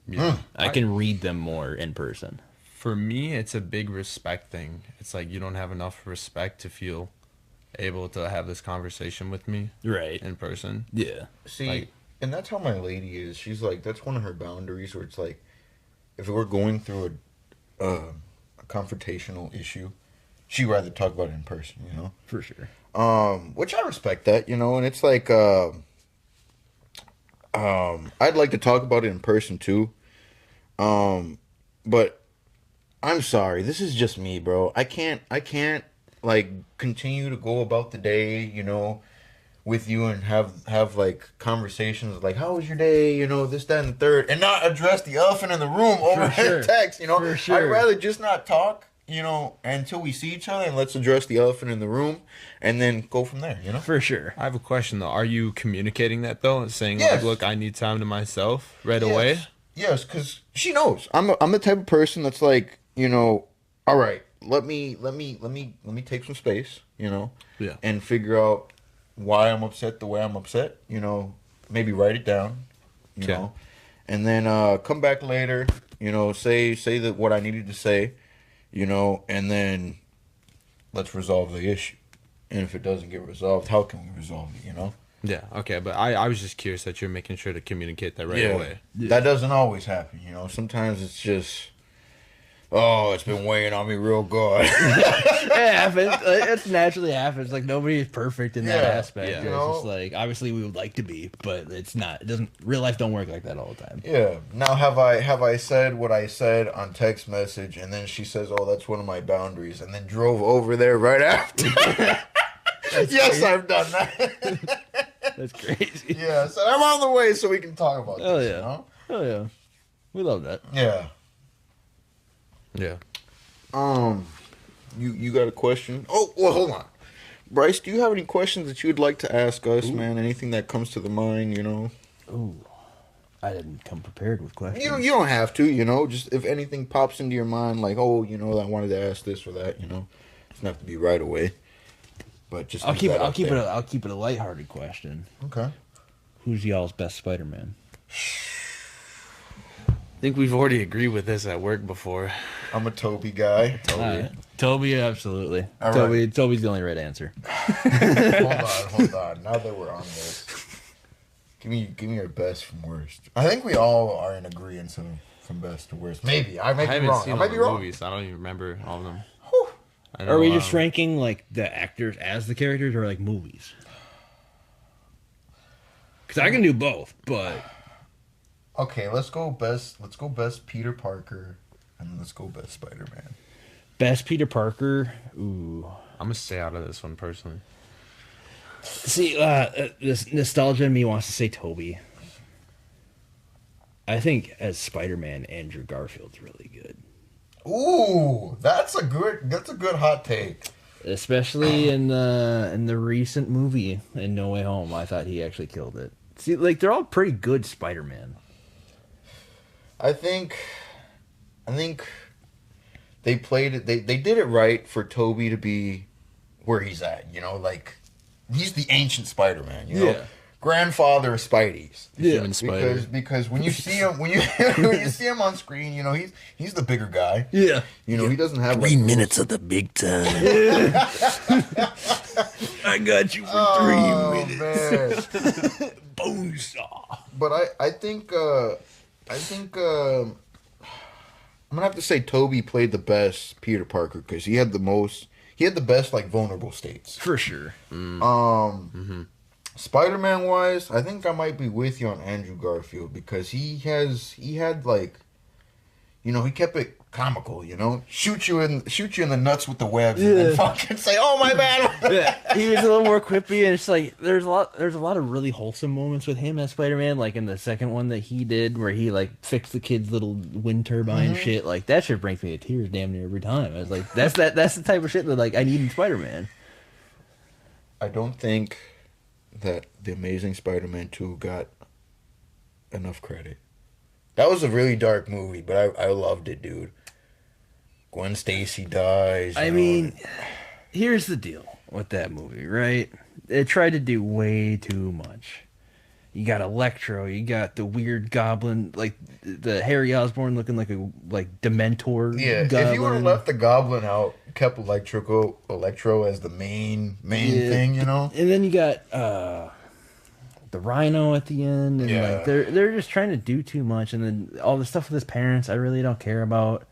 [SPEAKER 3] Yeah.
[SPEAKER 4] I can read them more in person.
[SPEAKER 3] For me, it's a big respect thing. It's like you don't have enough respect to feel able to have this conversation with me
[SPEAKER 4] Right.
[SPEAKER 3] in person.
[SPEAKER 4] Yeah.
[SPEAKER 1] See,
[SPEAKER 3] Like-
[SPEAKER 1] and that's how my lady is. She's like, that's one of her boundaries where it's like, if we're going through a confrontational issue, she'd rather talk about it in person, you know?
[SPEAKER 4] For sure.
[SPEAKER 1] Which I respect that, you know, and it's like, I'd like to talk about it in person too. But I'm sorry, this is just me, bro. I can't like continue to go about the day, you know, with you and have like conversations like, how was your day, you know, this, that, and the third, and not address the elephant in the room over
[SPEAKER 4] sure.
[SPEAKER 1] text, you know.
[SPEAKER 4] For sure.
[SPEAKER 1] I'd rather just not talk, you know, until we see each other, and let's address the elephant in the room, and then go from there, you know.
[SPEAKER 4] For sure.
[SPEAKER 3] I have a question though. Are you communicating that though? Saying
[SPEAKER 1] Yes.
[SPEAKER 3] like, look, I need time to myself right away?
[SPEAKER 1] Yes, because she knows. I'm the type of person that's like, you know, all right, let me take some space, you know,
[SPEAKER 3] Yeah.
[SPEAKER 1] and figure out why I'm upset the way I'm upset, you know, maybe write it down, you
[SPEAKER 3] Okay.
[SPEAKER 1] know, and then come back later, you know, say that what I needed to say, you know, and then let's resolve the issue. And if it doesn't get resolved, how can we resolve it, you know?
[SPEAKER 3] Yeah, okay, but I was just curious that you're making sure to communicate that right away.
[SPEAKER 1] That doesn't always happen, you know. Sometimes it's just, oh, it's been weighing on me real good.
[SPEAKER 4] It happens. It naturally happens. Like nobody is perfect in that
[SPEAKER 1] Yeah,
[SPEAKER 4] aspect.
[SPEAKER 3] yeah.
[SPEAKER 4] It's
[SPEAKER 1] You know?
[SPEAKER 4] just like obviously we would like to be, but it's not. It doesn't. Real life don't work like that all the time.
[SPEAKER 1] Yeah. Now have I said what I said on text message, and then she says, "Oh, that's one of my boundaries," and then drove over there right after. Yes, I've done that.
[SPEAKER 4] That's crazy.
[SPEAKER 1] Yeah, so I'm on the way so we can talk about
[SPEAKER 4] Oh
[SPEAKER 1] this.
[SPEAKER 4] yeah.
[SPEAKER 1] You know?
[SPEAKER 4] Oh yeah. We love that.
[SPEAKER 1] Yeah.
[SPEAKER 3] Yeah.
[SPEAKER 1] You got a question? Oh, well, hold on. Bryce, do you have any questions that you'd like to ask us, man? Anything that comes to the mind, you know?
[SPEAKER 4] Ooh. I didn't come prepared with questions.
[SPEAKER 1] You don't have to, you know. Just if anything pops into your mind, like, oh, you know, I wanted to ask this or that, you know, it doesn't have to be right away. But just
[SPEAKER 4] I'll
[SPEAKER 1] leave
[SPEAKER 4] keep it.
[SPEAKER 1] that
[SPEAKER 4] I'll
[SPEAKER 1] up
[SPEAKER 4] keep
[SPEAKER 1] there.
[SPEAKER 4] it. I'll keep it a lighthearted question.
[SPEAKER 1] Okay.
[SPEAKER 4] Who's y'all's best Spider-Man?
[SPEAKER 3] I think we've already agreed with this at work before.
[SPEAKER 1] I'm a Toby guy.
[SPEAKER 4] Toby, absolutely.
[SPEAKER 1] All
[SPEAKER 4] Toby's the only right answer.
[SPEAKER 1] Hold on. Now that we're on this, give me your best from worst. I think we all are in agreement from best to worst. Maybe I might
[SPEAKER 3] I
[SPEAKER 1] be
[SPEAKER 3] haven't
[SPEAKER 1] wrong.
[SPEAKER 3] seen
[SPEAKER 1] I
[SPEAKER 3] all
[SPEAKER 1] might
[SPEAKER 3] the
[SPEAKER 1] be wrong.
[SPEAKER 3] movies. I don't even remember all of them.
[SPEAKER 1] Whew.
[SPEAKER 3] I know,
[SPEAKER 4] Are we just ranking like the actors as the characters or like movies? Because I can do both, but
[SPEAKER 1] Okay, let's go best. Let's go best Peter Parker, and let's go best Spider-Man.
[SPEAKER 4] Best Peter Parker. Ooh.
[SPEAKER 3] I'm gonna stay out of this one personally.
[SPEAKER 4] See, this nostalgia in me wants to say Toby. I think as Spider-Man, Andrew Garfield's really good.
[SPEAKER 1] Ooh, that's a good hot take.
[SPEAKER 4] Especially in the recent movie in No Way Home, I thought he actually killed it. See, like they're all pretty good Spider-Man.
[SPEAKER 1] I think they played it. They did it right for Toby to be where he's at. You know, like he's the ancient Spider-Man. You know,
[SPEAKER 4] Yeah.
[SPEAKER 1] grandfather of Spidey's.
[SPEAKER 3] Human spider.
[SPEAKER 1] Because when you see him when you see him on screen, you know he's the bigger guy.
[SPEAKER 4] Yeah.
[SPEAKER 1] You know he doesn't have like,
[SPEAKER 5] 3 minutes of the big time.
[SPEAKER 4] I got you for 3 minutes.
[SPEAKER 1] Man.
[SPEAKER 4] Bonesaw.
[SPEAKER 1] But I think I'm gonna have to say Toby played the best Peter Parker because he had the best like vulnerable states.
[SPEAKER 4] For sure.
[SPEAKER 1] Spider-Man wise, I think I might be with you on Andrew Garfield because he had like, you know, he kept it comical, you know, shoot you in the nuts with the webs and then fucking say, "Oh my bad."
[SPEAKER 4] Yeah, he was a little more quippy, and it's like there's a lot of really wholesome moments with him as Spider-Man, like in the second one that he did, where he like fixed the kid's little wind turbine shit. Like that shit brings me to tears damn near every time. I was like, that's the type of shit that like I need in Spider-Man.
[SPEAKER 1] I don't think that the Amazing Spider-Man 2 got enough credit. That was a really dark movie, but I loved it, dude. Gwen Stacy dies.
[SPEAKER 4] I mean, here's the deal with that movie, right? It tried to do way too much. You got Electro, you got the weird goblin, like the Harry Osborn looking like a Dementor.
[SPEAKER 1] yeah.
[SPEAKER 4] goblin.
[SPEAKER 1] If you would have left the Goblin out, kept Electro as the main thing, you know.
[SPEAKER 4] And then you got the Rhino at the end, and
[SPEAKER 1] Yeah.
[SPEAKER 4] like they're just trying to do too much, and then all the stuff with his parents, I really don't care about.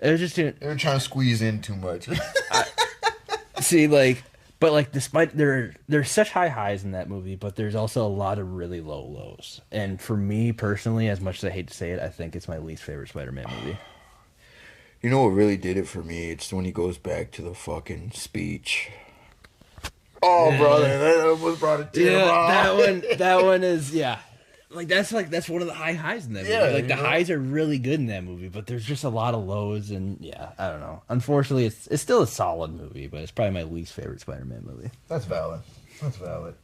[SPEAKER 4] It was just
[SPEAKER 1] They were trying to squeeze in too much.
[SPEAKER 4] see like. But like despite there's such high highs in that movie, but there's also a lot of really low lows. And for me personally, as much as I hate to say it, I think it's my least favorite Spider-Man movie.
[SPEAKER 1] You know what really did it for me? It's when he goes back to the fucking speech. Oh, brother, that almost brought a tear.
[SPEAKER 4] that one is that's one of the high highs in that movie. Like the highs are really good in that movie, but there's just a lot of lows, and yeah, I don't know. Unfortunately, it's still a solid movie, but it's probably my least favorite Spider-Man movie.
[SPEAKER 1] That's valid.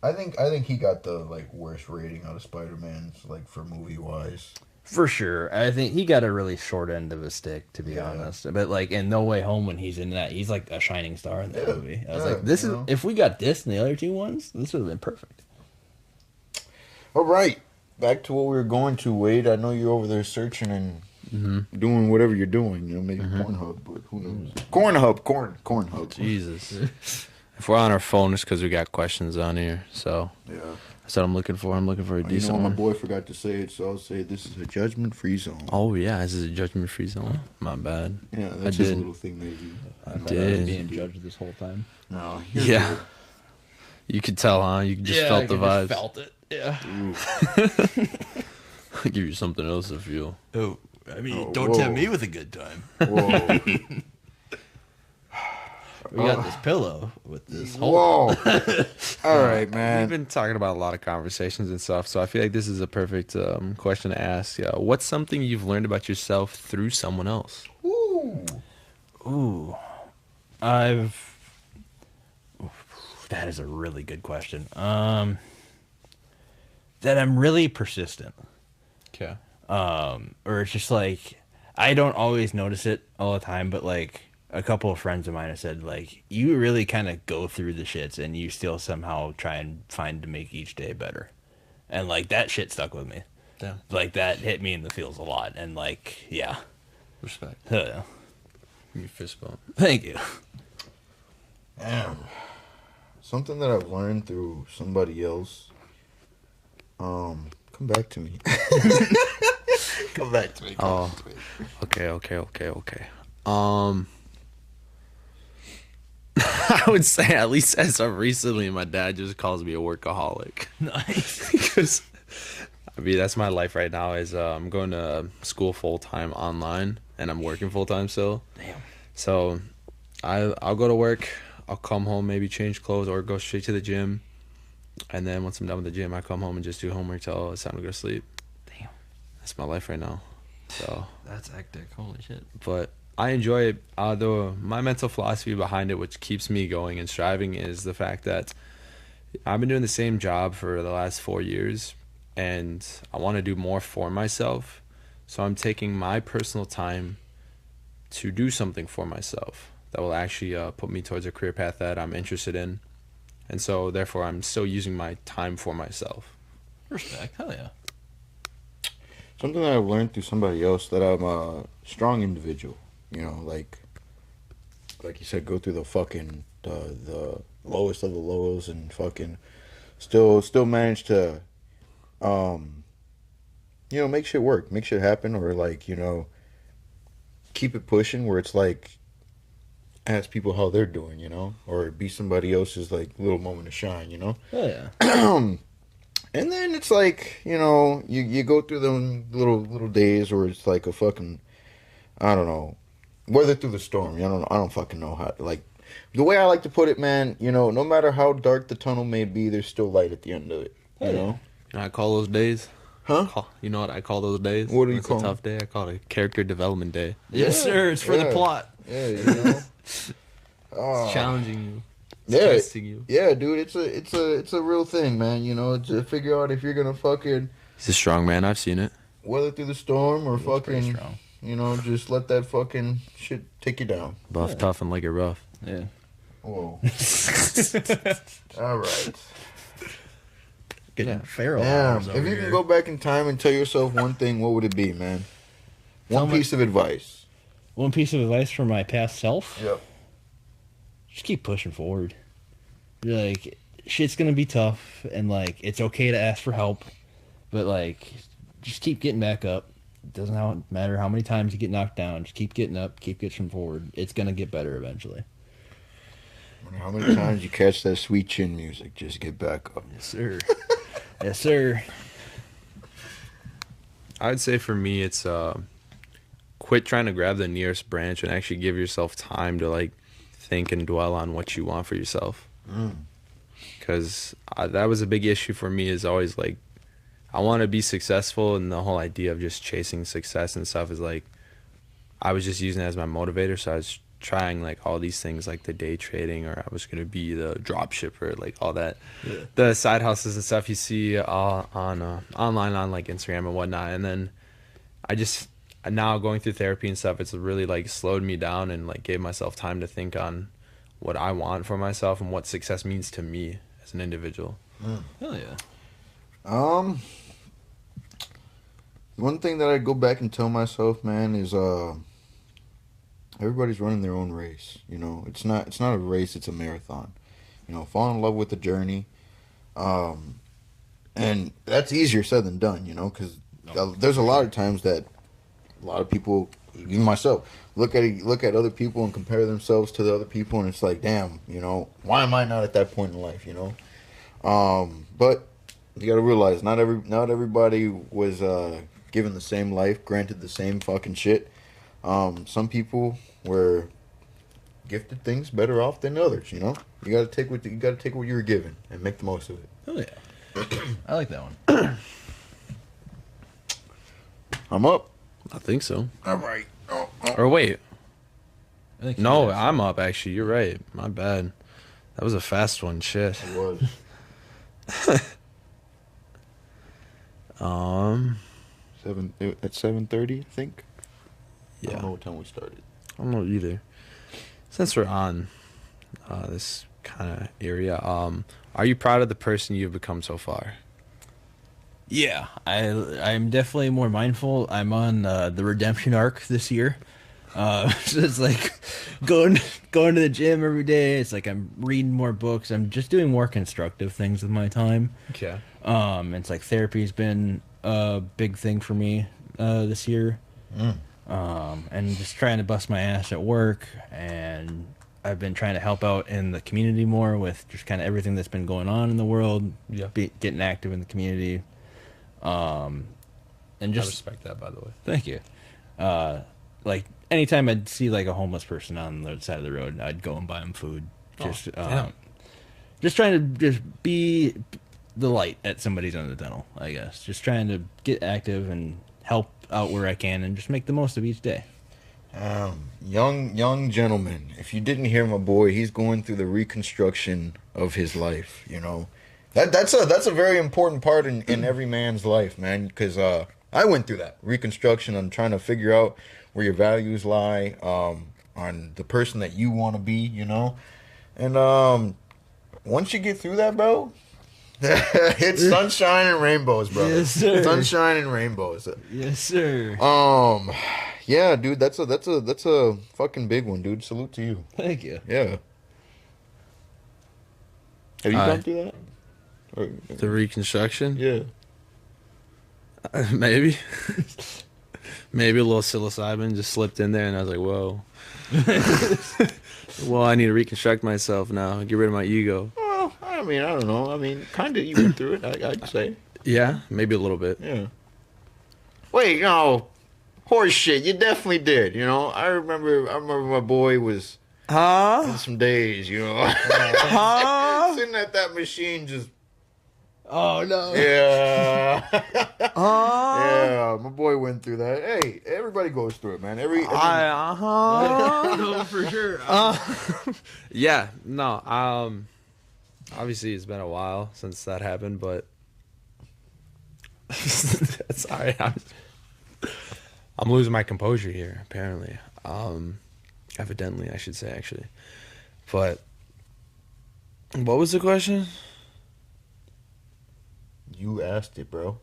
[SPEAKER 1] I think he got the like worst rating out of Spider-Man, like for movie wise.
[SPEAKER 4] For sure. I think he got a really short end of a stick, to be honest. But like in No Way Home, when he's in that, he's like a shining star in that movie. I was like, this is if we got this and the other two ones, this would have been perfect.
[SPEAKER 1] All right, back to what we were going to, Wade. I know you're over there searching and doing whatever you're doing. You know, maybe Pornhub, but who knows? Cornhub.
[SPEAKER 3] Jesus. If we're on our phone, it's because we got questions on here. So
[SPEAKER 1] Yeah.
[SPEAKER 3] that's what I'm looking for. I'm looking for a
[SPEAKER 1] You know
[SPEAKER 3] decent
[SPEAKER 1] what, my
[SPEAKER 3] one.
[SPEAKER 1] boy forgot to say it, so I'll say this is a judgment-free zone.
[SPEAKER 3] Oh yeah, this is a judgment-free zone. My bad.
[SPEAKER 1] Yeah,
[SPEAKER 3] I
[SPEAKER 1] that's just a
[SPEAKER 3] did.
[SPEAKER 1] little thing they do.
[SPEAKER 4] I thought I
[SPEAKER 3] did.
[SPEAKER 4] was being judged this whole time.
[SPEAKER 1] No,
[SPEAKER 3] Yeah. You could tell, huh? You just felt the vibes.
[SPEAKER 4] Felt it. Yeah.
[SPEAKER 3] I'll give you something else to feel.
[SPEAKER 5] Oh, I mean,
[SPEAKER 1] Oh,
[SPEAKER 5] don't
[SPEAKER 1] whoa.
[SPEAKER 5] tempt me with a good time.
[SPEAKER 1] Whoa.
[SPEAKER 4] We got this pillow with this hole.
[SPEAKER 1] Whoa. All right,
[SPEAKER 3] We've
[SPEAKER 1] man.
[SPEAKER 3] been talking about a lot of conversations and stuff, so I feel like this is a perfect question to ask. What's something you've learned about yourself through someone else?
[SPEAKER 4] Ooh. That is a really good question. That I'm really persistent.
[SPEAKER 3] Okay.
[SPEAKER 4] Or it's just like I don't always notice it all the time, but like a couple of friends of mine have said like you really kind of go through the shits and you still somehow try and find to make each day better. And like that shit stuck with me.
[SPEAKER 3] Yeah.
[SPEAKER 4] Like that hit me in the feels a lot, and like yeah.
[SPEAKER 3] Respect.
[SPEAKER 4] Yeah.
[SPEAKER 3] Give me a fist bump.
[SPEAKER 4] Thank you.
[SPEAKER 1] Damn. Something that I've learned through somebody else. Come back to me. Come back to me.
[SPEAKER 3] Oh. Okay. I would say at least as of recently, my dad just calls me a workaholic.
[SPEAKER 4] Nice.
[SPEAKER 3] Because I mean, that's my life right now. Is I'm going to school full time online, and I'm working full time still.
[SPEAKER 4] Damn.
[SPEAKER 3] So I'll go to work. I'll come home, maybe change clothes, or go straight to the gym. And then once I'm done with the gym, I come home and just do homework till it's time to go to sleep.
[SPEAKER 4] Damn.
[SPEAKER 3] That's my life right now. So,
[SPEAKER 4] That's hectic. Holy shit.
[SPEAKER 3] but I enjoy it. Though my mental philosophy behind it, which keeps me going and striving, is the fact that I've been doing the same job for the last 4 years, and I want to do more for myself. So I'm taking my personal time to do something for myself that will actually put me towards a career path that I'm interested in. And so, therefore, I'm still using my time for myself.
[SPEAKER 4] Respect. Hell yeah.
[SPEAKER 1] Something that I've learned through somebody else, that I'm a strong individual. You know, like you said, go through the fucking the lowest of the lows and fucking still manage to make shit work, make shit happen, or like, keep it pushing where it's like ask people how they're doing, or be somebody else's like little moment of shine,
[SPEAKER 4] Hell yeah.
[SPEAKER 1] And then it's like, you go through them little days where it's like a fucking, I don't know, weather through the storm. I don't fucking know how. Like, the way I like to put it, man, no matter how dark the tunnel may be, there's still light at the end of it. You know?
[SPEAKER 3] I call those days?
[SPEAKER 1] Huh?
[SPEAKER 3] You know what I call those days?
[SPEAKER 1] What do you
[SPEAKER 3] When
[SPEAKER 1] call
[SPEAKER 3] it's a
[SPEAKER 1] 'em?
[SPEAKER 3] tough day? I call it a character development day.
[SPEAKER 4] Yes, sir. It's for the
[SPEAKER 1] yeah.
[SPEAKER 4] plot.
[SPEAKER 1] Yeah,
[SPEAKER 3] It's challenging you. It's
[SPEAKER 1] Yeah.
[SPEAKER 3] testing you.
[SPEAKER 1] Yeah, dude, it's a real thing, man. To figure out if you're gonna fucking
[SPEAKER 3] He's a strong man. I've seen it.
[SPEAKER 1] weather through the storm or
[SPEAKER 4] It's pretty
[SPEAKER 1] fucking,
[SPEAKER 4] strong.
[SPEAKER 1] just let that fucking shit take you down.
[SPEAKER 3] Buff, tough, and like it rough.
[SPEAKER 4] Yeah.
[SPEAKER 1] Whoa. All right.
[SPEAKER 4] Getting feral.
[SPEAKER 1] Damn.
[SPEAKER 4] hours
[SPEAKER 1] If
[SPEAKER 4] over
[SPEAKER 1] you
[SPEAKER 4] here.
[SPEAKER 1] can go back in time and tell yourself one thing, what would it be, man?
[SPEAKER 4] Tell
[SPEAKER 1] One
[SPEAKER 4] me-
[SPEAKER 1] piece of advice.
[SPEAKER 4] One piece of advice for my past self.
[SPEAKER 1] Yep.
[SPEAKER 4] Just keep pushing forward. Like, shit's gonna be tough, and like, it's okay to ask for help, but like, just keep getting back up. It doesn't matter how many times you get knocked down. Just keep getting up, keep getting forward. It's gonna get better eventually.
[SPEAKER 1] No matter how many times you catch that sweet chin music, just get back up.
[SPEAKER 4] Yes, sir. Yes, sir.
[SPEAKER 3] I'd say for me, it's quit trying to grab the nearest branch and actually give yourself time to like think and dwell on what you want for yourself. Because that was a big issue for me. Is always like, I want to be successful, and the whole idea of just chasing success and stuff is like, I was just using it as my motivator. So I was trying like all these things, like the day trading, or I was gonna be the drop shipper, like all that, the side hustles and stuff you see all on online on like Instagram and whatnot. And then I just, now going through therapy and stuff, it's really like slowed me down and like gave myself time to think on what I want for myself and what success means to me as an individual.
[SPEAKER 4] Hell yeah.
[SPEAKER 1] One thing that I go back and tell myself, man, is everybody's running their own race. It's not a race, it's a marathon. Fall in love with the journey. And that's easier said than done, because there's a lot of times that a lot of people, even myself, look at other people and compare themselves to the other people, and it's like, damn, why am I not at that point in life, But you got to realize not everybody was given the same life, granted the same fucking shit. Some people were gifted things better off than others. You got to take what you were given and make the most of it.
[SPEAKER 4] Hell yeah. I like that one.
[SPEAKER 1] I'm up.
[SPEAKER 3] I think so.
[SPEAKER 1] All right.
[SPEAKER 3] Or wait,
[SPEAKER 4] I think
[SPEAKER 3] no,
[SPEAKER 4] you guys-
[SPEAKER 3] I'm up actually. You're right. My bad. That was a fast one. Shit.
[SPEAKER 1] It was. 7:30, I think. I
[SPEAKER 3] Yeah.
[SPEAKER 1] don't know what time we started.
[SPEAKER 3] I don't know either. Since we're on this kind of area, are you proud of the person you've become so far?
[SPEAKER 4] Yeah, I'm definitely more mindful. I'm on the redemption arc this year. So it's like going to the gym every day. It's like I'm reading more books. I'm just doing more constructive things with my time.
[SPEAKER 3] Okay.
[SPEAKER 4] It's like therapy's been a big thing for me this year. And just trying to bust my ass at work, and I've been trying to help out in the community more with just kind of everything that's been going on in the world.
[SPEAKER 3] Yeah.
[SPEAKER 4] Getting active in the community. And
[SPEAKER 3] I
[SPEAKER 4] just
[SPEAKER 3] respect that, by the way.
[SPEAKER 4] thank you. Like anytime I'd see like a homeless person on the side of the road, I'd go and buy them food.
[SPEAKER 3] Damn.
[SPEAKER 4] Just trying to just be the light at somebody's end of the tunnel, I guess. Just trying to get active and help out where I can and just make the most of each day.
[SPEAKER 1] Young gentleman. If you didn't hear my boy, he's going through the reconstruction of his life. You know, that's a very important part in every man's life, man. Because I went through that reconstruction. I'm trying to figure out where your values lie, on the person that you want to be. You know, and once you get through that, bro. It's sunshine and rainbows, bro.
[SPEAKER 4] Yes, sir.
[SPEAKER 1] Sunshine and rainbows.
[SPEAKER 4] Yes, sir.
[SPEAKER 1] Yeah, dude, that's a fucking big one, dude. Salute to you.
[SPEAKER 4] Thank you.
[SPEAKER 1] Yeah. Have you gone through that? Or,
[SPEAKER 3] The reconstruction?
[SPEAKER 1] yeah.
[SPEAKER 3] Maybe. Maybe a little psilocybin just slipped in there, and I was like, whoa. Well, I need to reconstruct myself now. Get rid of my ego.
[SPEAKER 1] Well, I mean, I don't know. I mean, kind of you went through it, I'd say.
[SPEAKER 3] Yeah, maybe a little bit.
[SPEAKER 1] Yeah. Wait, no. Horse shit, you definitely did, you know. I remember my boy was
[SPEAKER 3] Huh?
[SPEAKER 1] in some days, you know.
[SPEAKER 3] Huh?
[SPEAKER 1] Sitting at that machine just
[SPEAKER 4] Oh no.
[SPEAKER 1] yeah.
[SPEAKER 3] Huh?
[SPEAKER 1] Yeah, my boy went through that. Hey, everybody goes through it, man. Every
[SPEAKER 4] No, for sure.
[SPEAKER 3] Yeah, no. Obviously it's been a while since that happened, but sorry, I'm losing my composure here. Apparently, evidently, I should say actually. But what was the question?
[SPEAKER 1] You asked it, bro.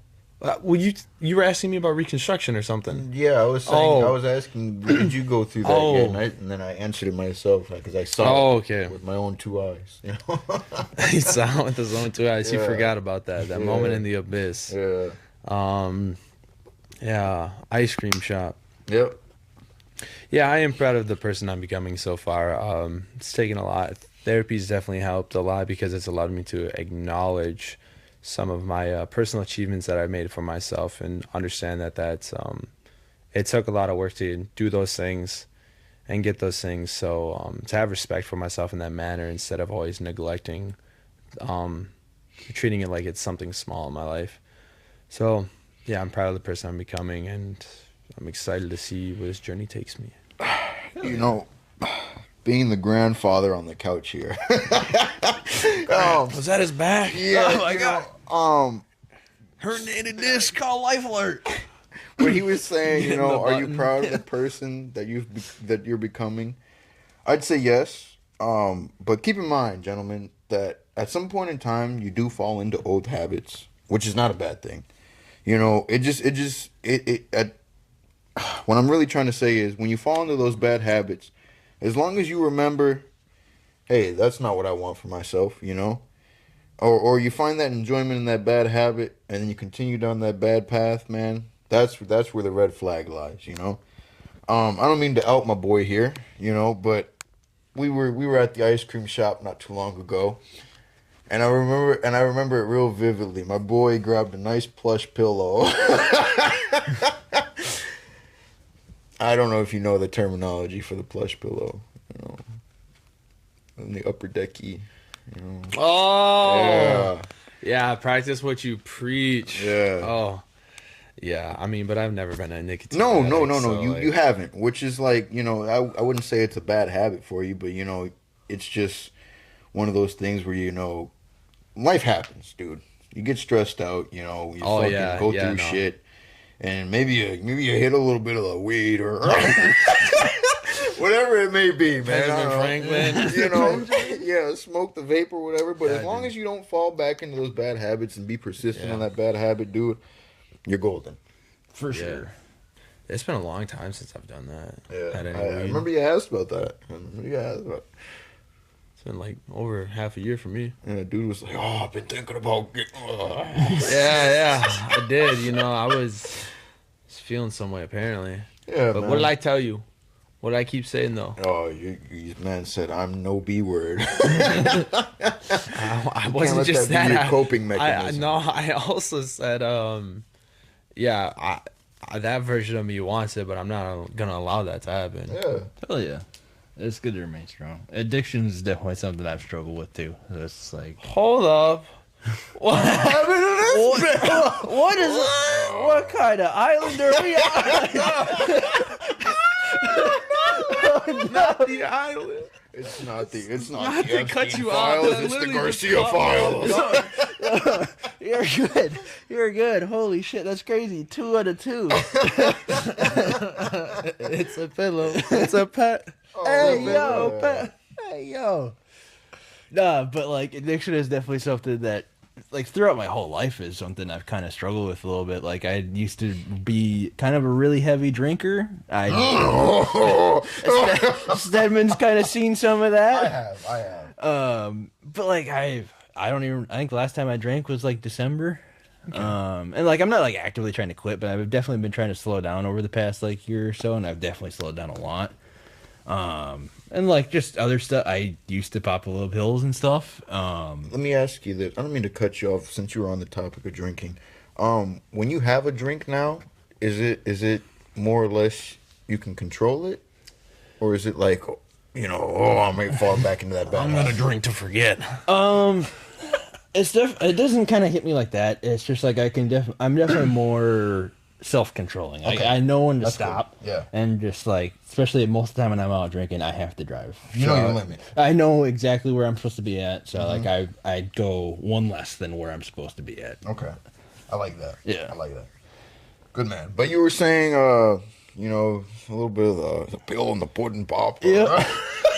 [SPEAKER 3] Well, you were asking me about reconstruction or something.
[SPEAKER 1] Yeah, I was saying.
[SPEAKER 3] Oh.
[SPEAKER 1] I was asking, did you go through that?
[SPEAKER 3] Oh.
[SPEAKER 1] Yeah, and then I answered it myself because I saw
[SPEAKER 3] Oh,
[SPEAKER 1] it
[SPEAKER 3] okay.
[SPEAKER 1] with my own two eyes. You know?
[SPEAKER 3] He saw with his own two eyes. He
[SPEAKER 1] Yeah.
[SPEAKER 3] forgot about that. That
[SPEAKER 1] Yeah.
[SPEAKER 3] moment in the abyss.
[SPEAKER 1] Yeah.
[SPEAKER 3] Yeah, ice cream shop.
[SPEAKER 1] Yep.
[SPEAKER 3] Yeah, I am proud of the person I'm becoming so far. It's taken a lot. Therapy's definitely helped a lot because it's allowed me to acknowledge some of my personal achievements that I made for myself and understand that it took a lot of work to do those things and get those things. So to have respect for myself in that manner instead of always neglecting, treating it like it's something small in my life. So yeah, I'm proud of the person I'm becoming, and I'm excited to see where this journey takes me.
[SPEAKER 1] You know, being the grandfather on the couch here.
[SPEAKER 3] Was that his back?
[SPEAKER 1] Yeah.
[SPEAKER 3] Oh my God.
[SPEAKER 4] Herniated disc, call Life Alert.
[SPEAKER 1] When he was saying, you know,
[SPEAKER 3] The
[SPEAKER 1] are you
[SPEAKER 3] button.
[SPEAKER 1] proud of the person that you're becoming? I'd say yes. But keep in mind, gentlemen, that at some point in time you do fall into old habits, which is not a bad thing. You know, what I'm really trying to say is when you fall into those bad habits, as long as you remember, hey, that's not what I want for myself, you know? Or you find that enjoyment in that bad habit and then you continue down that bad path, man, that's where the red flag lies, you know? I don't mean to out my boy here, you know, but we were at the ice cream shop not too long ago. And I remember it real vividly. My boy grabbed a nice plush pillow. I don't know if you know the terminology for the plush pillow, you know, in the upper decky, you know.
[SPEAKER 3] Oh, yeah. Practice what you preach.
[SPEAKER 1] Yeah.
[SPEAKER 3] Oh, yeah. I mean, but I've never been a nicotine.
[SPEAKER 1] No.
[SPEAKER 3] addict, so,
[SPEAKER 1] You haven't, which is like, you know, I wouldn't say it's a bad habit for you, but you know, it's just one of those things where, you know, life happens, dude. You get stressed out, you know, you
[SPEAKER 3] Oh,
[SPEAKER 1] fucking
[SPEAKER 3] yeah,
[SPEAKER 1] go
[SPEAKER 3] yeah,
[SPEAKER 1] through
[SPEAKER 3] no.
[SPEAKER 1] shit, and maybe you hit a little bit of the weed or whatever it may be, man. I don't know.
[SPEAKER 3] Franklin.
[SPEAKER 1] You know, yeah, smoke the vape or whatever. But
[SPEAKER 3] Yeah,
[SPEAKER 1] as long
[SPEAKER 3] dude.
[SPEAKER 1] as you don't fall back into those bad habits and be persistent on that bad habit, dude, you're golden.
[SPEAKER 4] For
[SPEAKER 3] Yeah.
[SPEAKER 4] sure.
[SPEAKER 3] It's been a long time since I've done that.
[SPEAKER 1] Yeah,
[SPEAKER 3] Had any
[SPEAKER 1] I
[SPEAKER 3] weed.
[SPEAKER 1] remember you asked about that.
[SPEAKER 3] It's been like over half a year for me.
[SPEAKER 1] And the dude was like, "Oh, I've been thinking about getting."
[SPEAKER 3] Yeah, I did. You know, I was feeling some way apparently.
[SPEAKER 1] Yeah,
[SPEAKER 3] But
[SPEAKER 1] man.
[SPEAKER 3] what did I tell you? What did I keep saying though?
[SPEAKER 1] Oh, you man said I'm no B word.
[SPEAKER 3] I wasn't
[SPEAKER 1] let
[SPEAKER 3] just
[SPEAKER 1] that be
[SPEAKER 3] that.
[SPEAKER 1] your coping mechanism.
[SPEAKER 3] No, I also said, yeah, that version of me wants it, but I'm not gonna allow that to happen.
[SPEAKER 1] Yeah.
[SPEAKER 4] Hell yeah. It's good to remain strong. Addiction is definitely something I've struggled with too. So it's like,
[SPEAKER 3] Hold up. What happened to this?
[SPEAKER 4] what is what kind of island are we on?
[SPEAKER 3] Not the island.
[SPEAKER 1] It's not the
[SPEAKER 3] Not to cut
[SPEAKER 1] Epstein
[SPEAKER 3] you off,
[SPEAKER 1] files.
[SPEAKER 3] but
[SPEAKER 1] It's the
[SPEAKER 3] literally just
[SPEAKER 1] Garcia
[SPEAKER 3] cut
[SPEAKER 1] files.
[SPEAKER 4] You're good. You're good. Holy shit, that's crazy. 2 out of 2.
[SPEAKER 3] It's a pillow. It's a pet.
[SPEAKER 4] Hey yo, hey yo. Nah, but like addiction is definitely something that, like, throughout my whole life is something I've kind of struggled with a little bit. Like, I used to be kind of a really heavy drinker. Stedman's kind of seen some of that.
[SPEAKER 1] I have.
[SPEAKER 4] But like I think last time I drank was like December. And like I'm not like actively trying to quit, but I've definitely been trying to slow down over the past like year or so, and I've definitely slowed down a lot. And like just other stuff, I used to pop a little pills and stuff.
[SPEAKER 1] Let me ask you this. I don't mean to cut you off since you were on the topic of drinking. When you have a drink now, is it more or less you can control it? Or is it like, I may fall back into that bad
[SPEAKER 5] I'm gonna drink to forget.
[SPEAKER 4] It doesn't kind of hit me like that. It's just like I'm definitely more self-controlling.
[SPEAKER 1] Okay.
[SPEAKER 4] I know when to
[SPEAKER 1] That's
[SPEAKER 4] stop.
[SPEAKER 1] good. Yeah.
[SPEAKER 4] And just like, especially most of the time when I'm out drinking, I have to drive.
[SPEAKER 1] You know your limit.
[SPEAKER 4] I know exactly where I'm supposed to be at. So like I go one less than where I'm supposed to be at.
[SPEAKER 1] Okay. I like that.
[SPEAKER 4] Yeah.
[SPEAKER 1] I like that. Good man. But you were saying, a little bit of the pill and the pudding pop.
[SPEAKER 4] Yeah.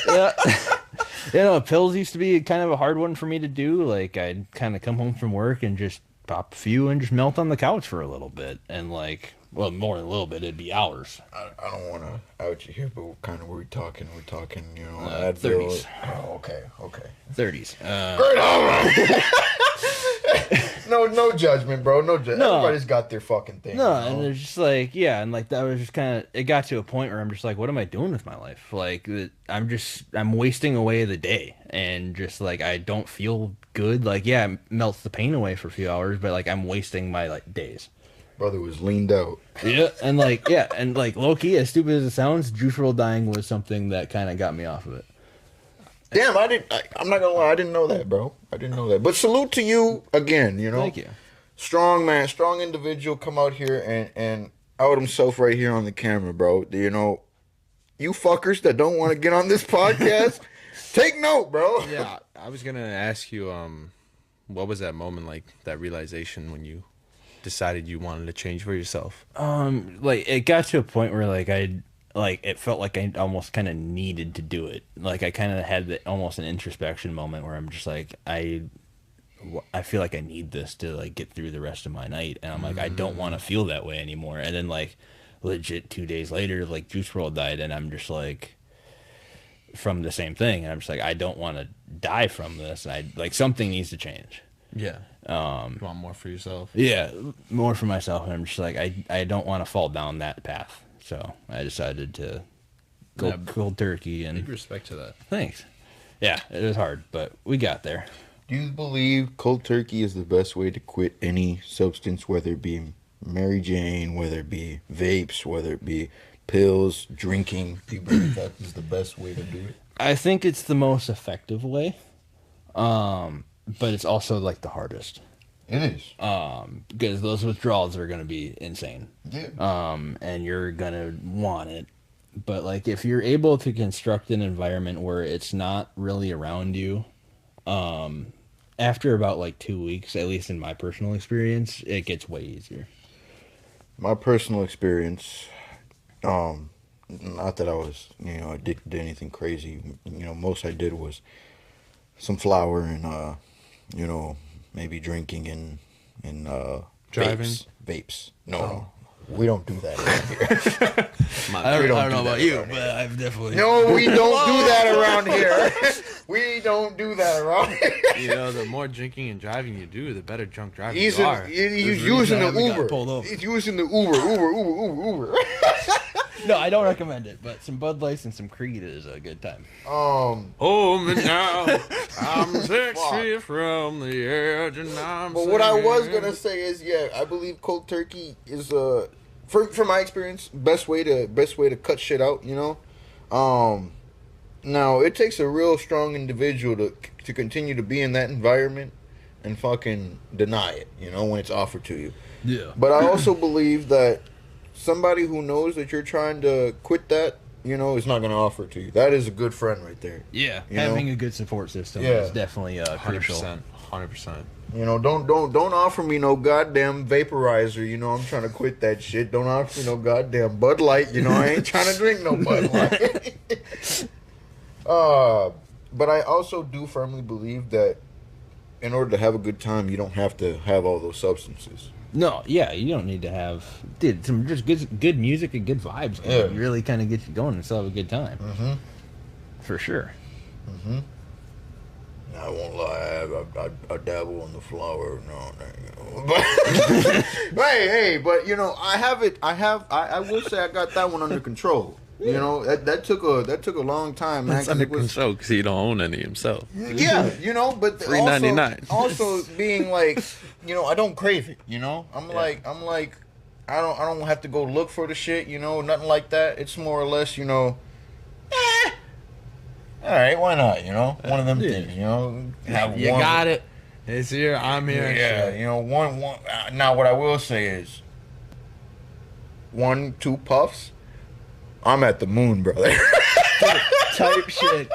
[SPEAKER 4] Yeah. Pills used to be kind of a hard one for me to do. Like, I'd kind of come home from work and just pop a few and just melt on the couch for a little bit. And, like, well, more than a little bit, it'd be hours.
[SPEAKER 1] I don't want to out you here, but what kind of were we talking? We're talking,
[SPEAKER 4] Advil.
[SPEAKER 1] 30s. Oh, okay.
[SPEAKER 4] 30s.
[SPEAKER 1] Great, all right. No judgment, bro. No judgment.
[SPEAKER 4] No.
[SPEAKER 1] Everybody's got their fucking thing.
[SPEAKER 4] No, and it's just like, yeah, and like that was just kind of, it got to a point where I'm just like, what am I doing with my life? Like, I'm wasting away the day, and just like, I don't feel good. Like, yeah, it melts the pain away for a few hours, but like, I'm wasting my like days.
[SPEAKER 1] Brother was leaned out.
[SPEAKER 4] Yeah, and like, low key, as stupid as it sounds, juice roll dying was something that kind of got me off of it.
[SPEAKER 1] Damn, I'm not gonna lie, I didn't know that, bro. I didn't know that. But salute to you again,
[SPEAKER 4] Thank you.
[SPEAKER 1] Strong man, strong individual, come out here and out himself right here on the camera, bro. You fuckers that don't want to get on this podcast, take note, bro.
[SPEAKER 3] Yeah, I was gonna ask you, what was that moment like? That realization when you decided you wanted to change for yourself?
[SPEAKER 4] Like it got to a point where it felt like I almost kind of needed to do it. Like I kind of had almost an introspection moment where I'm just like, I feel like I need this to like get through the rest of my night, and I'm like, I don't want to feel that way anymore. And then like legit 2 days later, like Juice WRLD died, and I'm just like, from the same thing, and I'm just like, I don't want to die from this, and I like something needs to change.
[SPEAKER 3] Yeah. You want more for yourself?
[SPEAKER 4] Yeah, more for myself, and I'm just like, I don't want to fall down that path. So I decided to go cold turkey, and
[SPEAKER 3] Big respect to that.
[SPEAKER 4] thanks. Yeah, it was hard, but we got there.
[SPEAKER 1] Do you believe cold turkey is the best way to quit any substance, whether it be Mary Jane, whether it be vapes, whether it be pills, drinking? Do you believe that is the best way to do it?
[SPEAKER 4] I think it's the most effective way, but it's also like the hardest.
[SPEAKER 1] It is.
[SPEAKER 4] Because those withdrawals are going to be insane.
[SPEAKER 1] Yeah.
[SPEAKER 4] And you're going to want it. But like if you're able to construct an environment where it's not really around you, after about like 2 weeks, at least in my personal experience, it gets way easier.
[SPEAKER 1] My personal experience, not that I was, addicted to anything crazy. Most I did was some flour and, maybe drinking and
[SPEAKER 3] Driving?
[SPEAKER 1] Vapes. No. We don't do that around here.
[SPEAKER 4] I don't know about you, but I've definitely...
[SPEAKER 1] No, we don't do that around here. We don't do that around here.
[SPEAKER 3] The more drinking and driving you do, the better drunk driver
[SPEAKER 1] He's
[SPEAKER 3] you are.
[SPEAKER 1] using the
[SPEAKER 4] we got
[SPEAKER 1] Uber.
[SPEAKER 4] pulled over.
[SPEAKER 1] He's using the Uber.
[SPEAKER 4] No, I don't recommend it, but some Bud Lights and some Creed is a good time.
[SPEAKER 3] Hold me now. I'm 6 feet from the edge, and I'm.
[SPEAKER 1] But what I was
[SPEAKER 3] singing.
[SPEAKER 1] gonna say is, yeah, I believe cold turkey is from my experience, best way to cut shit out. You know, now it takes a real strong individual to continue to be in that environment and fucking deny it. You know, when it's offered to you.
[SPEAKER 4] Yeah.
[SPEAKER 1] But I also believe that somebody who knows that you're trying to quit that, you know, is not gonna offer it to you. That is a good friend right there.
[SPEAKER 4] Yeah,
[SPEAKER 1] You
[SPEAKER 4] having
[SPEAKER 1] know?
[SPEAKER 4] a good support system
[SPEAKER 1] Yeah.
[SPEAKER 4] is definitely crucial.
[SPEAKER 3] 100%.
[SPEAKER 1] You know, don't offer me no goddamn vaporizer. You know, I'm trying to quit that shit. Don't offer me no goddamn Bud Light. You know, I ain't trying to drink no Bud Light. But I also do firmly believe that in order to have a good time, you don't have to have all those substances.
[SPEAKER 4] No, yeah, you don't need to have, dude, some just good music and good vibes can
[SPEAKER 1] Yeah.
[SPEAKER 4] really kind of get you going and still have a good time.
[SPEAKER 1] Mm-hmm.
[SPEAKER 4] For sure.
[SPEAKER 1] Mm-hmm. I won't lie, I dabble in the flower. No, but hey, but you know, I will say I got that one under control. You know, that took a long time, man.
[SPEAKER 3] That's
[SPEAKER 1] 'cause
[SPEAKER 3] under
[SPEAKER 1] it was-
[SPEAKER 3] control because he don't own any himself.
[SPEAKER 1] Yeah, you know, but
[SPEAKER 3] $3.99.
[SPEAKER 1] also being like, you know, I don't crave it. You know, I'm like, I don't have to go look for the shit. You know, nothing like that. It's more or less, you know, all right, why not? You know, one of them things. You know, have
[SPEAKER 3] You
[SPEAKER 1] one,
[SPEAKER 3] got it. It's here. I'm here.
[SPEAKER 1] Yeah, you know, one. Now, what I will say is, 1-2 puffs, I'm at the moon, brother.
[SPEAKER 4] Type shit.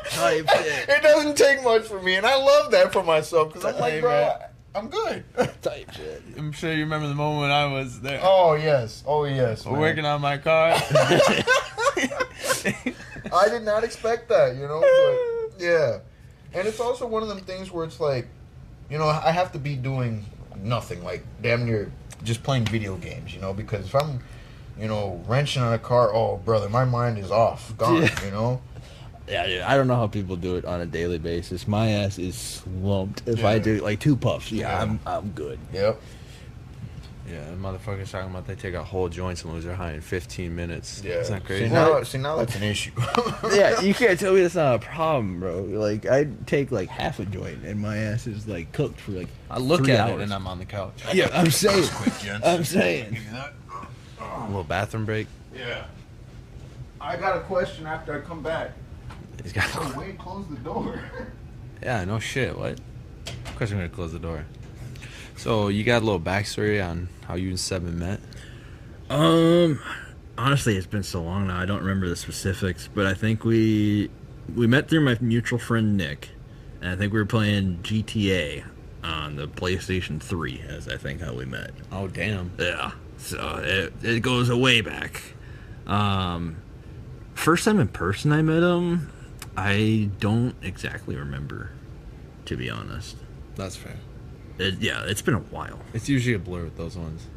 [SPEAKER 4] Type shit.
[SPEAKER 1] It doesn't take much for me, and I love that for myself because I'm like,
[SPEAKER 3] Hey,
[SPEAKER 1] bro,
[SPEAKER 3] man.
[SPEAKER 1] I'm good.
[SPEAKER 4] Type shit.
[SPEAKER 3] I'm sure you remember the moment when I was there.
[SPEAKER 1] Oh yes, man.
[SPEAKER 3] Working on my car.
[SPEAKER 1] I did not expect that, you know. But yeah, and it's also one of them things where it's like, you know, I have to be doing nothing, like damn near just playing video games, you know, because if I'm, you know, wrenching on a car, oh brother, my mind is off, gone,
[SPEAKER 4] Yeah.
[SPEAKER 1] you know.
[SPEAKER 4] Yeah, dude, I don't know how people do it on a daily basis. My ass is slumped. If
[SPEAKER 1] Yeah.
[SPEAKER 4] I do like 2 puffs,
[SPEAKER 1] Yeah.
[SPEAKER 4] I'm good.
[SPEAKER 1] Yep.
[SPEAKER 3] Yeah, motherfuckers talking about they take a whole joint and lose their high in 15 minutes.
[SPEAKER 1] Yeah.
[SPEAKER 3] Isn't that crazy?
[SPEAKER 1] See now that's an issue.
[SPEAKER 4] Yeah, you can't tell me that's not a problem, bro. Like I take like half a joint and my ass is like cooked for like
[SPEAKER 3] I look
[SPEAKER 4] 3
[SPEAKER 3] at
[SPEAKER 4] hours.
[SPEAKER 3] it and I'm on the couch.
[SPEAKER 4] Yeah, I'm saying.
[SPEAKER 1] Quick, gents.
[SPEAKER 4] I'm saying.
[SPEAKER 1] Give me that.
[SPEAKER 3] A little bathroom break.
[SPEAKER 1] Yeah. I got a question after I come back.
[SPEAKER 3] He's got.
[SPEAKER 1] Oh, wait, close the door.
[SPEAKER 3] Yeah, no shit. What? Of course I'm gonna close the door. So you got a little backstory on how you and Seven met?
[SPEAKER 4] Honestly, it's been so long now. I don't remember the specifics, but I think we met through my mutual friend Nick, and I think we were playing GTA on the PlayStation 3, as I think how we met.
[SPEAKER 3] Oh damn.
[SPEAKER 4] Yeah, so it goes way back. First time in person I met him, I don't exactly remember, to be honest.
[SPEAKER 3] That's fair.
[SPEAKER 4] It's been a while.
[SPEAKER 3] It's usually a blur with those ones.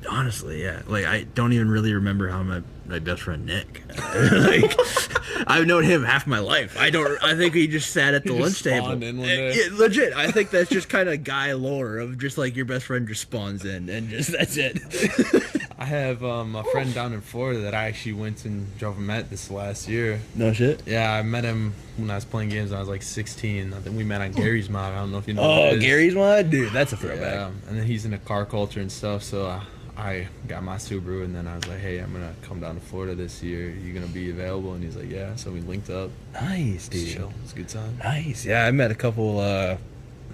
[SPEAKER 4] Honestly, yeah. Like I don't even really remember how my best friend Nick. Like I've known him half my life. I think he just sat at the
[SPEAKER 3] He
[SPEAKER 4] lunch
[SPEAKER 3] just
[SPEAKER 4] table.
[SPEAKER 3] spawned in one day.
[SPEAKER 4] Yeah, legit. I think that's just kind of guy lore of just like your best friend just spawns in and just that's it.
[SPEAKER 3] I have a friend down in Florida that I actually went and drove him at this last year.
[SPEAKER 4] No shit.
[SPEAKER 3] Yeah, I met him when I was playing games when I was like 16. I think we met on Gary's mod. I don't know if you know. what
[SPEAKER 4] Oh,
[SPEAKER 3] it is.
[SPEAKER 4] Gary's one, dude. That's a throwback.
[SPEAKER 3] Yeah, and then he's into car culture and stuff. So I got my Subaru, and then I was like, "Hey, I'm gonna come down to Florida this year. You gonna be available?" And he's like, "Yeah." So we linked up.
[SPEAKER 4] Nice,
[SPEAKER 3] It's
[SPEAKER 4] dude.
[SPEAKER 3] chill. It's a good time.
[SPEAKER 4] Nice. Yeah, I met a couple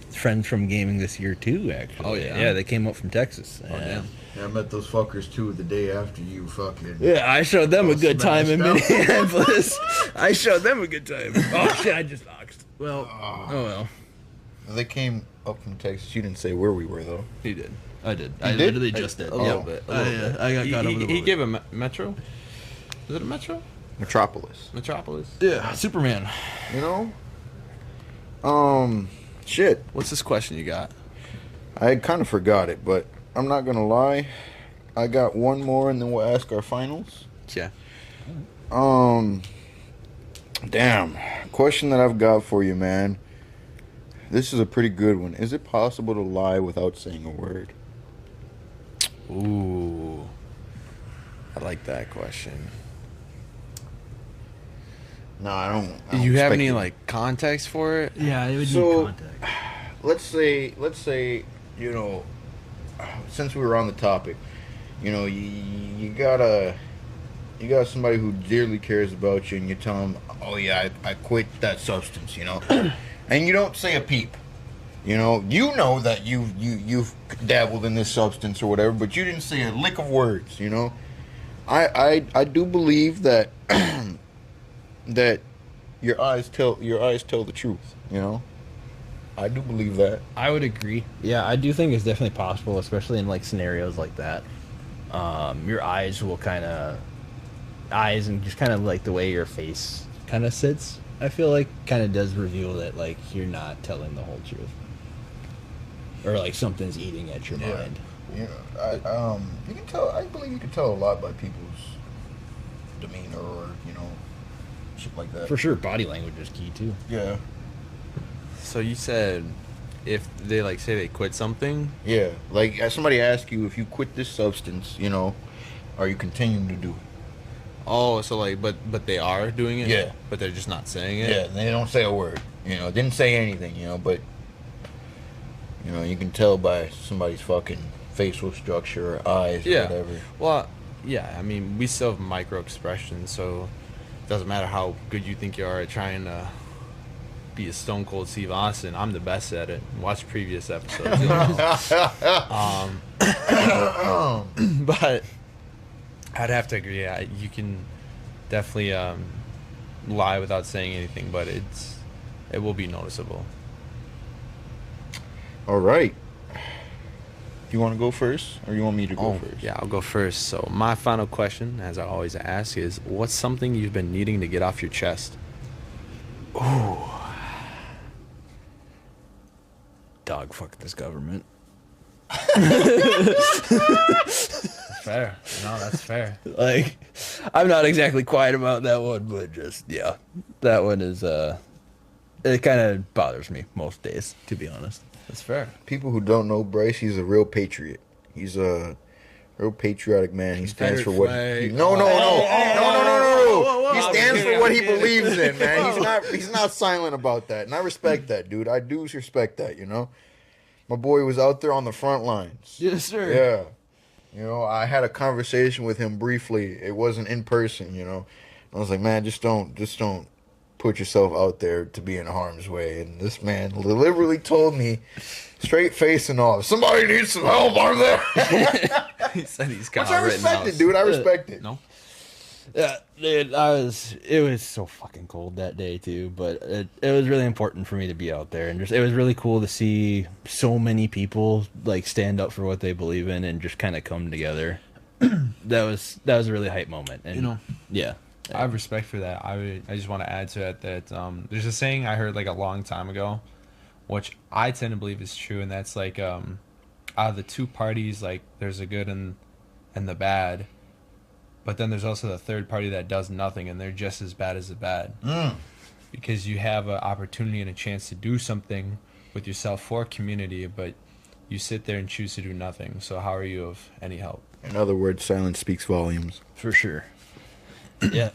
[SPEAKER 4] friends from gaming this year too. Actually.
[SPEAKER 3] Oh, yeah?
[SPEAKER 4] Yeah, they came up from Texas.
[SPEAKER 3] Oh damn.
[SPEAKER 1] Yeah, I met those fuckers too the day after you fucking.
[SPEAKER 4] Yeah, I showed them a good time in
[SPEAKER 1] smashed out.
[SPEAKER 4] Minneapolis. I showed them a good time. Oh shit, I just oxed. Well, oh well.
[SPEAKER 1] They came up from Texas. You didn't say where we were though.
[SPEAKER 3] He did.
[SPEAKER 4] I did.
[SPEAKER 1] You
[SPEAKER 4] I
[SPEAKER 1] did?
[SPEAKER 4] literally just did.
[SPEAKER 3] A little
[SPEAKER 4] Yeah.
[SPEAKER 3] bit. A little bit.
[SPEAKER 4] I got
[SPEAKER 3] He,
[SPEAKER 4] caught up
[SPEAKER 3] he,
[SPEAKER 4] with
[SPEAKER 3] he gave a Metro. Is it a Metro?
[SPEAKER 1] Metropolis.
[SPEAKER 3] Metropolis.
[SPEAKER 4] Yeah, Superman.
[SPEAKER 1] You know? Shit.
[SPEAKER 3] What's this question you got?
[SPEAKER 1] I kind of forgot it, but I'm not gonna lie. I got one more, and then we'll ask our finals.
[SPEAKER 3] Yeah.
[SPEAKER 1] Damn. Question that I've got for you, man. This is a pretty good one. Is it possible to lie without saying a word?
[SPEAKER 3] Ooh. I like like that question.
[SPEAKER 1] No, I don't.
[SPEAKER 3] Do you have any like context for it?
[SPEAKER 4] Yeah, it would
[SPEAKER 1] So-
[SPEAKER 4] need context.
[SPEAKER 1] Let's say, since we were on the topic, you got somebody who dearly cares about you, and you tell them, oh yeah, I quit that substance, and you don't say a peep. You know that you've dabbled in this substance or whatever, but you didn't say a lick of words. I do believe that that your eyes tell the truth. I do believe that.
[SPEAKER 4] I would agree. Yeah, I do think it's definitely possible, especially in like scenarios like that. Your eyes and just kind of like the way your face kind of sits, I feel like kind of does reveal that like you're not telling the whole truth, or like something's eating at your mind.
[SPEAKER 1] You can tell. I believe you can tell a lot by people's demeanor or shit like that.
[SPEAKER 4] For sure, body language is key too.
[SPEAKER 1] Yeah.
[SPEAKER 3] So you said if they like say they quit something,
[SPEAKER 1] Yeah, like somebody asks you if you quit this substance, are you continuing to do it?
[SPEAKER 3] oh, so like, but they are doing it,
[SPEAKER 1] Yeah.
[SPEAKER 3] but they're just not saying it.
[SPEAKER 1] Yeah, they don't say a word. Didn't say anything. But you can tell by somebody's fucking facial structure or eyes or
[SPEAKER 3] Yeah.
[SPEAKER 1] whatever.
[SPEAKER 3] Well, yeah. I mean, we still have micro expressions, so it doesn't matter how good you think you are at trying to be a Stone Cold Steve Austin. I'm the best at it. Watch previous episodes. But I'd have to agree. Yeah, you can definitely lie without saying anything, but it will be noticeable.
[SPEAKER 1] All right. You want to go first, or you want me to go first?
[SPEAKER 3] Yeah, I'll go first. So my final question, as I always ask, is what's something you've been needing to get off your chest?
[SPEAKER 4] Dog fuck this government.
[SPEAKER 3] Fair. No, that's fair.
[SPEAKER 4] Like, I'm not exactly quiet about that one, but just yeah, that one is it kind of bothers me most days, to be honest.
[SPEAKER 3] That's fair.
[SPEAKER 1] People who don't know Bryce, he's a real patriot. He's a real patriotic man. He stands for what? No. He stands for what he believes in, man. He's not silent about that, and I respect that, dude. I do respect that. My boy was out there on the front lines.
[SPEAKER 4] Yes, sir.
[SPEAKER 1] Yeah. I had a conversation with him briefly. It wasn't in person. I was like, man, just don't put yourself out there to be in harm's way. And this man deliberately told me, straight face and all, somebody needs some help out there.
[SPEAKER 3] He said he's
[SPEAKER 1] Which
[SPEAKER 3] got
[SPEAKER 1] I respect it, dude. I respect it.
[SPEAKER 3] No.
[SPEAKER 4] Yeah, dude, it was so fucking cold that day too, but it was really important for me to be out there, and it was really cool to see so many people like stand up for what they believe in and just kind of come together. That was a really hype moment, and yeah.
[SPEAKER 3] I have respect for that. I just want to add to it that there's a saying I heard like a long time ago, which I tend to believe is true, and that's like out of the two parties, like there's a good and the bad, but then there's also the third party that does nothing, and they're just as bad as the bad. Because you have an opportunity and a chance to do something with yourself for community, but you sit there and choose to do nothing. So how are you of any help?
[SPEAKER 1] In other words, silence speaks volumes.
[SPEAKER 4] For sure. Yeah.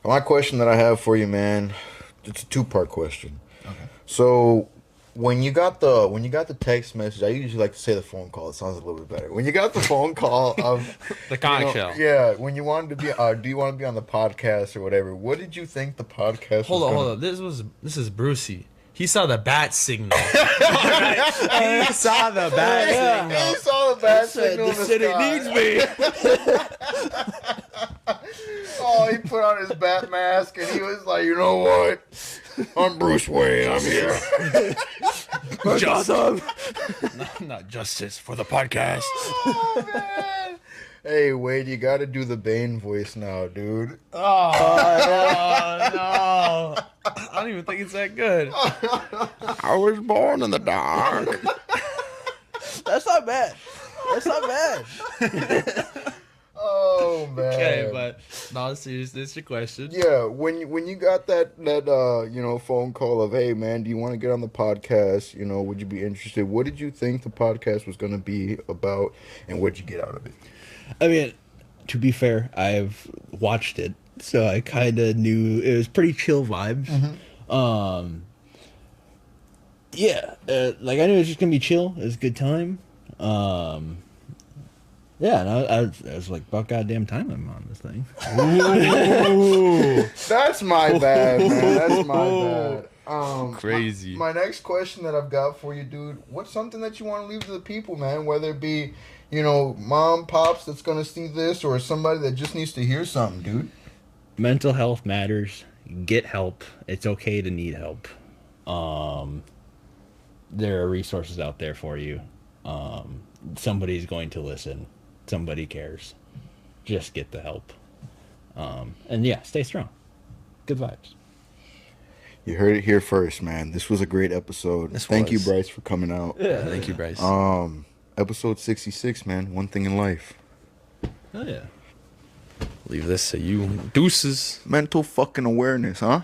[SPEAKER 1] My question that I have for you, man, it's a two-part question. Okay. So when you got the text message, I usually like to say the phone call. It sounds a little bit better. When you got the phone call of
[SPEAKER 3] The Conch Show.
[SPEAKER 1] Yeah, when you wanted to be, do you want to be on the podcast or whatever? What did you think the podcast?
[SPEAKER 3] Hold on. This is Brucey. He saw the bat signal. He saw the bat signal.
[SPEAKER 1] He saw the bat signal.
[SPEAKER 4] The city needs me.
[SPEAKER 1] Oh, he put on his bat mask and he was like, you know what? I'm Bruce Wayne. I'm here.
[SPEAKER 3] Justice. Not justice for the podcast.
[SPEAKER 1] Oh, man. Hey, Wade, you got to do the Bane voice now, dude.
[SPEAKER 3] Oh, no. I don't even think it's that good.
[SPEAKER 1] I was born in the dark.
[SPEAKER 4] That's not bad. That's not bad.
[SPEAKER 1] Oh, man.
[SPEAKER 3] Okay, but No, seriously, it's your question.
[SPEAKER 1] Yeah, when you got that phone call of, hey man, do you want to get on the podcast? Would you be interested? What did you think the podcast was going to be about, and what did you get out of it?
[SPEAKER 6] I mean, to be fair, I've watched it, so I kind of knew it was pretty chill vibes. Yeah, like I knew it was just gonna be chill. It was a good time. Yeah, and I was like, about goddamn time I'm on this thing.
[SPEAKER 1] That's my bad, man. That's my bad.
[SPEAKER 3] Crazy.
[SPEAKER 1] My next question that I've got for you, dude. What's something that you want to leave to the people, man? Whether it be, mom, pops that's gonna see this, or somebody that just needs to hear something, dude.
[SPEAKER 6] Mental health matters. Get help. It's okay to need help. There are resources out there for you. Somebody's going to listen. Somebody cares. Just get the help. And yeah, stay strong. Good vibes.
[SPEAKER 1] You heard it here first, man. This was a great episode. Thank you, Bryce, for coming out.
[SPEAKER 3] Yeah, thank you, Bryce.
[SPEAKER 1] Episode 66, man. One thing in life.
[SPEAKER 6] Oh yeah.
[SPEAKER 3] Leave this to you. Deuces.
[SPEAKER 1] Mental fucking awareness, huh?